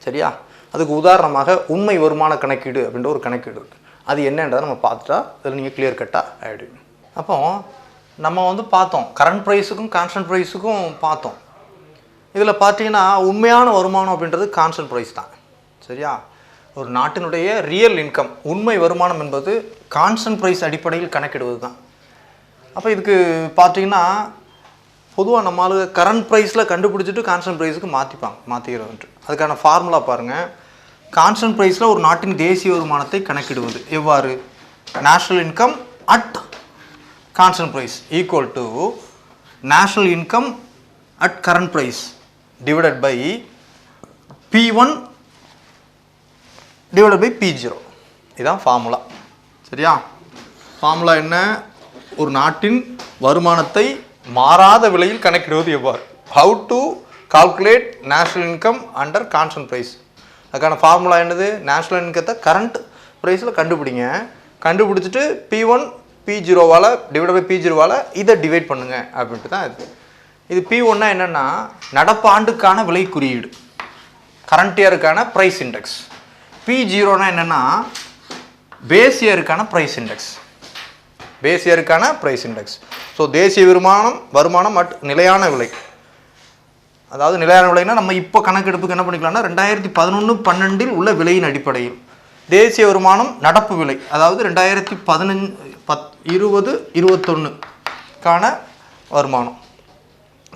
சரியா? அதுக்கு உதாரணமாக உண்மை வருமான கணக்கீடு அப்படின்ற ஒரு கணக்கீடு இருக்குது. அது என்னன்றதை நம்ம பார்த்துட்டா அதில் நீங்கள் கிளியர் கட்டாக ஆகிடுவீங்க. அப்போ நம்ம பார்த்தோம், கரண்ட் ப்ரைஸுக்கும் கான்ஸ்டன்ட் ப்ரைஸுக்கும் பார்த்தோம். இதில் பார்த்தீங்கன்னா உண்மையான வருமானம் அப்படின்றது கான்ஸ்டன்ட் ப்ரைஸ் தான். சரியா? ஒரு நாட்டினுடைய ரியல் இன்கம், உண்மை வருமானம் என்பது கான்ஸ்டன்ட் ப்ரைஸ் அடிப்படையில் கணக்கிடுவது தான். அப்போ இதுக்கு பார்த்தீங்கன்னா பொதுவாக நம்மளுக்கு கரண்ட் ப்ரைஸில் கண்டுபிடிச்சிட்டு கான்ஸ்டன்ட் ப்ரைஸுக்கு மாற்றிக்கிறோன்ட்டு. அதுக்கான ஃபார்முலா பாருங்கள். கான்ஸ்டன்ட் ப்ரைஸில் ஒரு நாட்டின் தேசிய வருமானத்தை கணக்கிடுவது எவ்வாறு? National income at constant price equal to national income at current price divided by P1 divided by P0. இதுதான் ஃபார்முலா. சரியா? ஃபார்முலா என்ன? ஒரு நாட்டின் வருமானத்தை மாறாத விலையில் கணக்கிடுவது எவ்வாறு? How to calculate national income under constant price. அதுக்கான ஃபார்முலா என்னது? நேஷ்னல் இன்கத்தை கரண்ட் ப்ரைஸில் கண்டுபிடிங்க. கண்டுபிடிச்சிட்டு P1 P0வால் டிவைட் பை P0வால் இதை டிவைட் பண்ணுங்க அப்படின்ட்டு தான் இருக்குது. இது P1னா என்னென்னா நடப்பு ஆண்டுக்கான விலை குறியீடு, கரண்ட் இயருக்கான ப்ரைஸ் இண்டெக்ஸ். P0னா என்னென்னா பேஸ் இயருக்கான ப்ரைஸ் இண்டெக்ஸ், பேஸ் இயருக்கான ப்ரைஸ் இண்டெக்ஸ். ஸோ தேசிய வருமானம் அட் நிலையான விலை. அதாவது நிலையான விலைன்னா நம்ம இப்போ கணக்கெடுப்புக்கு என்ன பண்ணிக்கலாம்னா 2011-12 உள்ள விலையின் அடிப்படையில் தேசிய வருமானம் நடப்பு விலை, அதாவது 2020-21க்கான வருமானம்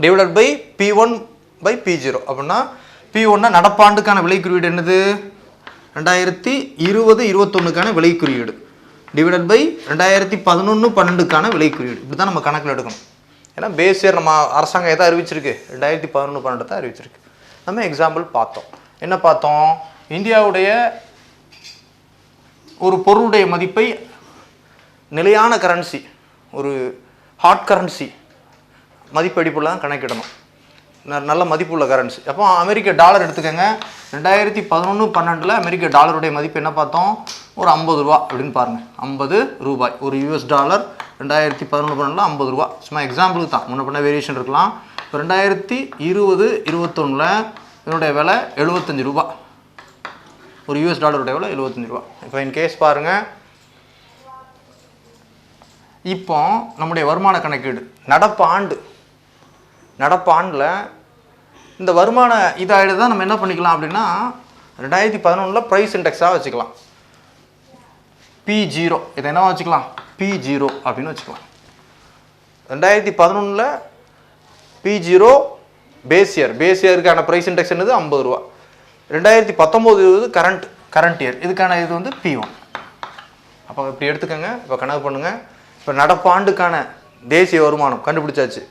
divided by P1 by P0. அப்படின்னா P1னா நடப்பாண்டுக்கான விலை குறியீடு என்னது? 2020-21க்கான விலை குறியீடு டிவைடட் பை 2011-12க்கான விலை குறியீடு. இப்படி தான் நம்ம கணக்கில் எடுக்கணும். ஏன்னா பேஸ் இயர் நம்ம அரசாங்கம் எதை அறிவிச்சிருக்கு? 2011-12 தான் அறிவிச்சிருக்கு. நம்ம எக்ஸாம்பிள் பார்த்தோம். என்ன பார்த்தோம்? இந்தியாவுடைய ஒரு பொருளுடைய மதிப்பை நிலையான கரன்சி, ஒரு ஹாட் கரன்சி மதிப்பு அடிப்படையில் தான் கணக்கிடணும், நல்ல மதிப்புள்ள கரன்சி. அப்போ அமெரிக்க டாலர் எடுத்துக்கோங்க. 2011-12 அமெரிக்க டாலருடைய மதிப்பு என்ன பார்த்தோம்? ஒரு 50 ரூபா அப்படின்னு பாருங்கள். 50 ரூபாய் ஒரு யூஎஸ் டாலர் 2011-12 50 ரூபா. சும்மா எக்ஸாம்பிளுக்கு தான், முன்ன பின்ன வேரியேஷன் இருக்கலாம். இப்போ 2020-21 இதனுடைய விலை 75 ரூபா. ஒரு யூஎஸ் டாலருடைய விலை 75 ரூபா. இப்போ இன் கேஸ் பாருங்கள், இப்போ நம்முடைய வருமான கணக்கீடு நடப்பு ஆண்டில் இந்த வருமான இதாகிடு தான் நம்ம என்ன பண்ணிக்கலாம் அப்படின்னா 2011 ப்ரைஸ் இண்டெக்ஸாக வச்சுக்கலாம். P0 இதை என்ன வச்சுக்கலாம்? P0 அப்படின்னு வச்சுக்கலாம். 2011 P0 பேஸ் இயருக்கான ப்ரைஸ் இண்டெக்ஸ் என்னது? 50 ரூபா. 2019 கரண்ட் இயர், இதுக்கான இது P1. அப்போ இப்படி எடுத்துக்கோங்க. இப்போ கணக்கு பண்ணுங்கள். இப்போ நடப்பாண்டுக்கான தேசிய வருமானம் கண்டுபிடிச்சாச்சு.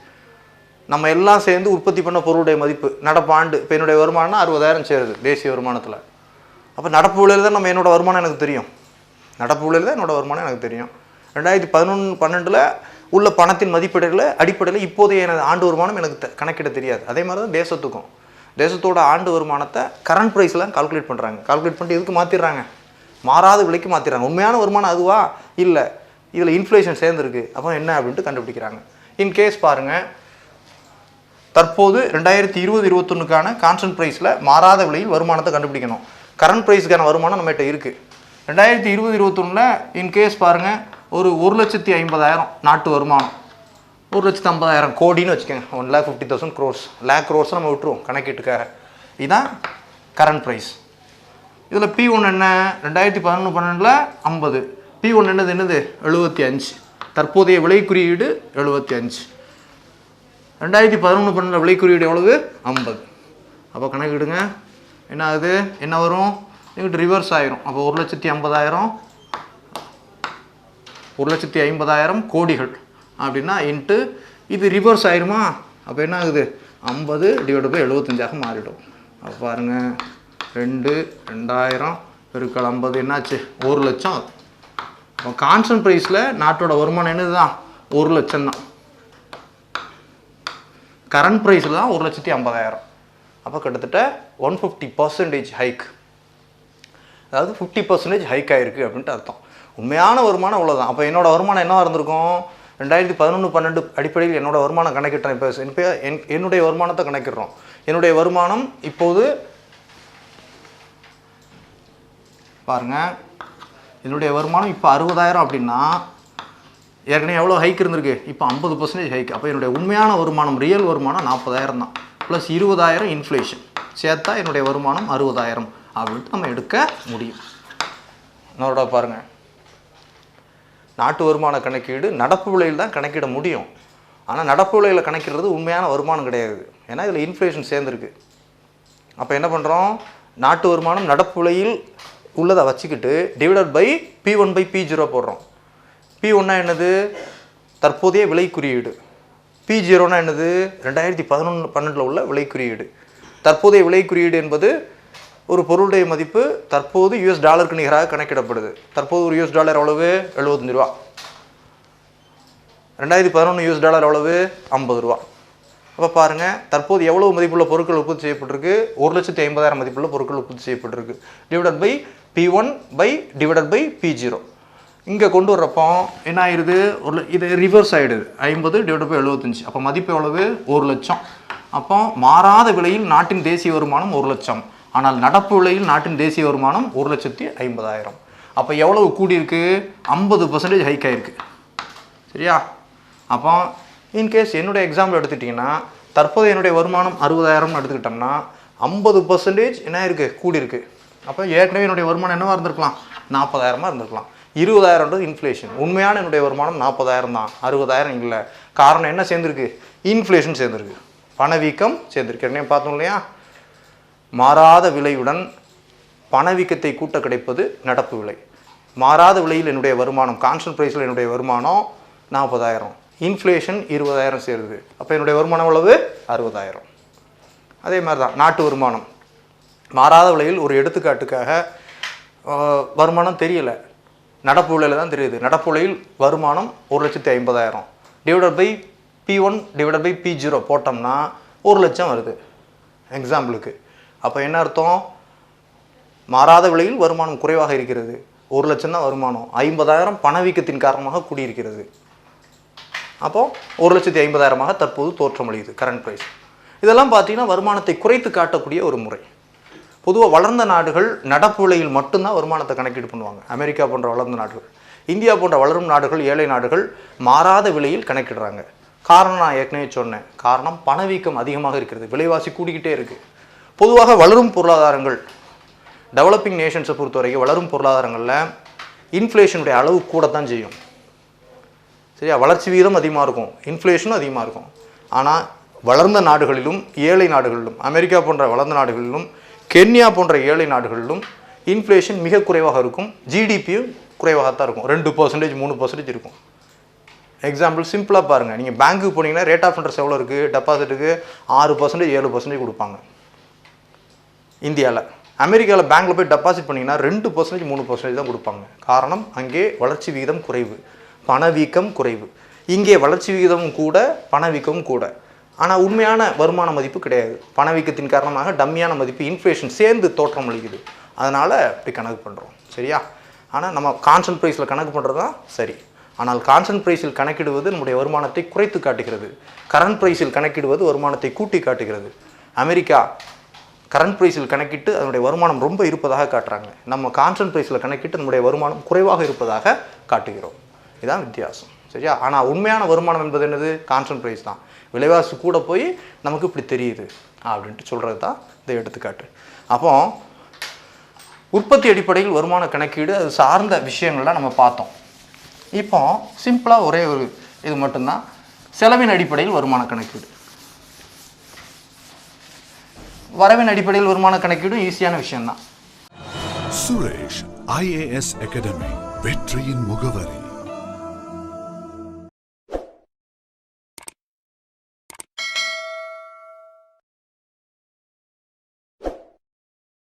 நம்ம எல்லாம் சேர்ந்து உற்பத்தி பண்ண பொருளுடைய மதிப்பு நடப்பாண்டு. இப்போ என்னுடைய வருமானம்னா 60,000 சேருது தேசிய வருமானத்தில். அப்போ நடப்பு விலையில் தான் என்னோடய வருமானம் எனக்கு தெரியும். 2011-12 உள்ள பணத்தின் மதிப்பீடுகளை அடிப்படையில் இப்போதைய எனது ஆண்டு வருமானம் எனக்கு கணக்கிட தெரியாது. அதே மாதிரி தான் தேசத்தோட ஆண்டு வருமானத்தை கரண்ட் ப்ரைஸில் கால்குலேட் பண்ணுறாங்க. கால்குலேட் பண்ணிட்டு இதுக்கு மாற்றிடுறாங்க, மாறாத விலைக்கு மாற்றிடுறாங்க. உண்மையான வருமானம் அதுவா? இல்லை, இதில் இன்ஃப்ளேஷன் சேர்ந்துருக்கு. அப்போ என்ன அப்படின்ட்டு கண்டுபிடிக்கிறாங்க. இன்கேஸ் பாருங்கள், தற்போது 2020-21க்கான கான்ஸ்டன்ட் ப்ரைஸில் மாறாத விலையில் வருமானத்தை கண்டுபிடிக்கணும். கரண்ட் ப்ரைஸுக்கான வருமானம் நம்மகிட்ட இருக்குது. 2020-21 இன்கேஸ் பாருங்கள், ஒரு 1,50,000 நாட்டு வருமானம், 1,50,000 கோடின்னு வச்சுக்கோங்க. 1,50,000 crores, லேக் க்ரோர்ஸ் நம்ம விட்டுருவோம் கணக்கீட்டுக்காக. இதுதான் கரண்ட் ப்ரைஸ். இதில் P1 என்ன? 2011-12 50. P1 என்னது 75. தற்போதைய விலை குறியீடு 75. 2011-12 விலை குறியீடு எவ்வளவு? 50. அப்போ கணக்கிடுங்க. என்ன ஆகுது, என்ன வரும், இங்கிட்டு ரிவர்ஸ் ஆயிரும். அப்போ 1,50,000 1,50,000 கோடிகள் அப்படின்னா இன்ட்டு இது ரிவர்ஸ் ஆயிருமா. அப்போ என்ன ஆகுது, 50 / 75 மாறிடும். அப்போ பாருங்கள், 2000 பெருக்கல் 50 என்னாச்சு, 1,00,000. அப்போ கான்ஸ்டன்ட் ப்ரைஸில் நாட்டோட வருமானம் என்னது தான், 1,00,000 தான். கரண்ட் ப்ரைஸில் தான் 1,50,000. அப்போ கிட்டத்தட்ட 150% ஹைக், அதாவது 50% ஹைக் ஆகிருக்கு அப்படின்ட்டு அர்த்தம். உண்மையான வருமானம் அவ்வளோதான். அப்போ என்னோடய வருமானம் என்னவாக இருந்திருக்கும், 2011-12 அடிப்படையில் என்னோடய வருமானம் கணக்கிட்டேன். இப்போ என்னுடைய வருமானத்தை கணக்கிடுறோம். என்னுடைய வருமானம் இப்போது பாருங்கள், என்னுடைய வருமானம் இப்போ 60,000 அப்படின்னா ஏற்கனவே எவ்வளோ ஹைக் இருந்திருக்கு, இப்போ 50% ஹைக். அப்போ என்னுடைய உண்மையான வருமானம், ரியல் வருமானம் 40,000 தான், ப்ளஸ் 20,000 இன்ஃப்ளேஷன் சேர்த்தா என்னுடைய வருமானம் 60,000 அப்படின்ட்டு நம்ம எடுக்க முடியும். இன்னொருடா பாருங்கள், நாட்டு வருமான கணக்கீடு நடப்பு விலையில் தான் கணக்கிட முடியும். ஆனால் நடப்பு விலையில் கணக்கிடுறது உண்மையான வருமானம் கிடையாது, ஏன்னா இதில் இன்ஃப்ளேஷன் சேர்ந்துருக்கு. அப்போ என்ன பண்ணுறோம், நாட்டு வருமானம் நடப்பு விலையில் உள்ளதை வச்சுக்கிட்டு டிவைடட் பை P1/P0 போடுறோம். P1 என்னது, தற்போதைய விலை குறியீடு. P0 என்னது, 2011-12 உள்ள விலை குறியீடு. தற்போதைய விலை குறியீடு என்பது ஒரு பொருளுடைய மதிப்பு தற்போது $க்கு நிகராக கணக்கிடப்படுது. தற்போது ஒரு $, எவ்வளவு, 75 ரூபா. 2011 $, எவ்வளவு, 50 ரூபா. அப்போ பாருங்கள், தற்போது எவ்வளவு மதிப்புள்ள பொருட்கள் உற்பத்தி செய்யப்பட்டிருக்கு, 1,50,000 மதிப்புள்ள பொருட்கள் உற்பத்தி செய்யப்பட்டிருக்கு. Divided by P1/P0. இங்கே கொண்டு வர்றப்போ என்ன ஆயிடுது, இது ரிவர்ஸ் ஆகிடுது, 50 / 75. அப்போ மதிப்பு எவ்வளவு, 1,00,000. அப்போ மாறாத விலையில் நாட்டின் தேசிய வருமானம் 1,00,000. ஆனால் நடப்பு விலையில் நாட்டின் தேசிய வருமானம் 1,50,000. அப்போ எவ்வளவு கூடியிருக்கு, 50% ஹைக் ஆகிருக்கு. சரியா. அப்போ இன்கேஸ் என்னுடைய எக்ஸாம்பிள் எடுத்துட்டிங்கன்னா, தற்போது என்னுடைய வருமானம் 60,000 எடுத்துக்கிட்டோம்னா 50% என்ன இருக்குது, கூடியிருக்கு. அப்போ ஏற்கனவே என்னுடைய வருமானம் என்னவாக இருந்திருக்கலாம், 40,000 இருந்திருக்கலாம். 20,000 இன்ஃப்ளேஷன். உண்மையான என்னுடைய வருமானம் 40,000 தான், 60,000 இல்லை. காரணம் என்ன சேர்ந்துருக்கு, இன்ஃப்ளேஷன் சேர்ந்துருக்கு, பணவீக்கம் சேர்ந்துருக்கு. என்ன பார்த்தோம் இல்லையா, மாறாத விலையுடன் பணவீக்கத்தை கூட்ட கிடைப்பது நடப்பு விலை. மாறாத விலையில் என்னுடைய வருமானம், கான்ஸ்டன்ட் ப்ரைஸில் என்னுடைய வருமானம் 40,000, இன்ஃப்ளேஷன் 20,000 சேருது. அப்போ என்னுடைய வருமானம் எவ்வளவு, 60,000. அதே மாதிரி தான் நாட்டு வருமானம். மாறாத விலையில் ஒரு எடுத்துக்காட்டுக்காக வருமானம் தெரியலை, நடப்பு விலையில் தான் தெரியுது. நடப்பு விலையில் வருமானம் 1,50,000 டிவைடட் பை P1/P0 போட்டோம்னா 1,00,000 வருது எக்ஸாம்பிளுக்கு. அப்போ என்ன அர்த்தம், மாறாத விலையில் வருமானம் குறைவாக இருக்கிறது, 1,00,000 தான் வருமானம், 50,000 பணவீக்கத்தின் காரணமாக கூடியிருக்கிறது. அப்போது 1,50,000 தற்போது தோற்றமளியுது கரண்ட் ப்ரைஸ். இதெல்லாம் பார்த்தீங்கன்னா வருமானத்தை குறைத்து காட்டக்கூடிய ஒரு முறை. பொதுவாக வளர்ந்த நாடுகள் நடப்பு விலையில் மட்டும்தான் வருமானத்தை கணக்கீடு பண்ணுவாங்க. அமெரிக்கா போன்ற வளர்ந்த நாடுகள், இந்தியா போன்ற வளரும் நாடுகள், ஏழை நாடுகள் மாறாத விலையில் கணக்கிடுறாங்க. காரணம் நான் ஏற்கனவே சொன்னேன், காரணம் பணவீக்கம் அதிகமாக இருக்கிறது, விலைவாசி கூடிக்கிட்டே இருக்குது. பொதுவாக வளரும் பொருளாதாரங்கள், டெவலப்பிங் நேஷன்ஸை பொறுத்தவரைக்கும் வளரும் பொருளாதாரங்களில் இன்ஃப்ளேஷனுடைய அளவு கூட தான் செய்யும். சரியா, வளர்ச்சி வீதம் அதிகமாக இருக்கும், இன்ஃப்ளேஷனும் அதிகமாக இருக்கும். ஆனால் வளர்ந்த நாடுகளிலும் ஏழை நாடுகளிலும், அமெரிக்கா போன்ற வளர்ந்த நாடுகளிலும் கென்யா போன்ற ஏழை நாடுகளிலும் இன்ஃப்ளேஷன் மிக குறைவாக இருக்கும், ஜிடிபியும் குறைவாகத்தான் இருக்கும், 2%, 3% இருக்கும். எக்ஸாம்பிள் சிம்பிளாக பாருங்கள், நீங்கள் பேங்க்குக்கு போனீங்கன்னா ரேட் ஆஃப் இன்ட்ரெஸ்ட் எவ்வளோ இருக்குது, டெபாசிட்டுக்கு 6%, 7% கொடுப்பாங்க இந்தியாவில். அமெரிக்காவில் பேங்க்கில் போய் டெபாசிட் பண்ணிங்கன்னா 2%, 3% தான் கொடுப்பாங்க. காரணம் அங்கே வளர்ச்சி விகிதம் குறைவு, பணவீக்கம் குறைவு. இங்கே வளர்ச்சி விகிதமும் கூட, பணவீக்கமும் கூட. ஆனால் உண்மையான வருமான மதிப்பு கிடையாது, பணவீக்கத்தின் காரணமாக டம்மியான மதிப்பு, இன்ஃப்ளேஷன் சேர்ந்து தோற்றம் அளிக்குது. அதனால் இப்படி கணக்கு பண்ணுறோம். சரியா. ஆனால் நம்ம கான்ஸ்டன்ட் ப்ரைஸில் கணக்கு பண்ணுறது தான் சரி. ஆனால் கான்ஸ்டன்ட் ப்ரைஸில் கணக்கிடுவது நம்முடைய வருமானத்தை குறைத்து காட்டுகிறது, கரண்ட் ப்ரைஸில் கணக்கிடுவது வருமானத்தை கூட்டி காட்டுகிறது. அமெரிக்கா கரண்ட் ப்ரைஸில் கணக்கிட்டு அதனுடைய வருமானம் ரொம்ப இருப்பதாக காட்டுறாங்க, நம்ம கான்ஸ்டன்ட் ப்ரைஸில் கணக்கிட்டு நம்முடைய வருமானம் குறைவாக இருப்பதாக காட்டுகிறோம். இதுதான் வித்தியாசம். சரியா. ஆனால் உண்மையான வருமானம் என்பது என்னது, கான்ஸ்டன்ட் ப்ரைஸ் தான். விலைவாசி கூட போய் நமக்கு இப்படி தெரியுது அப்படின்ட்டு சொல்கிறது தான் இந்த எடுத்துக்காட்டு. அப்போ உற்பத்தி அடிப்படையில் வருமான கணக்கீடு, அது சார்ந்த விஷயங்கள்லாம் நம்ம பார்த்தோம். இப்போ சிம்பிளாக ஒரே ஒரு இது மட்டும்தான், செலவின் அடிப்படையில் வருமான கணக்கீடு. வரவின் அடிப்படையில் வருமான கணக்கீடும் ஈஸியான விஷயம்தான். சுரேஷ் IAS அகாடமி, வெற்றியின் முகவரி.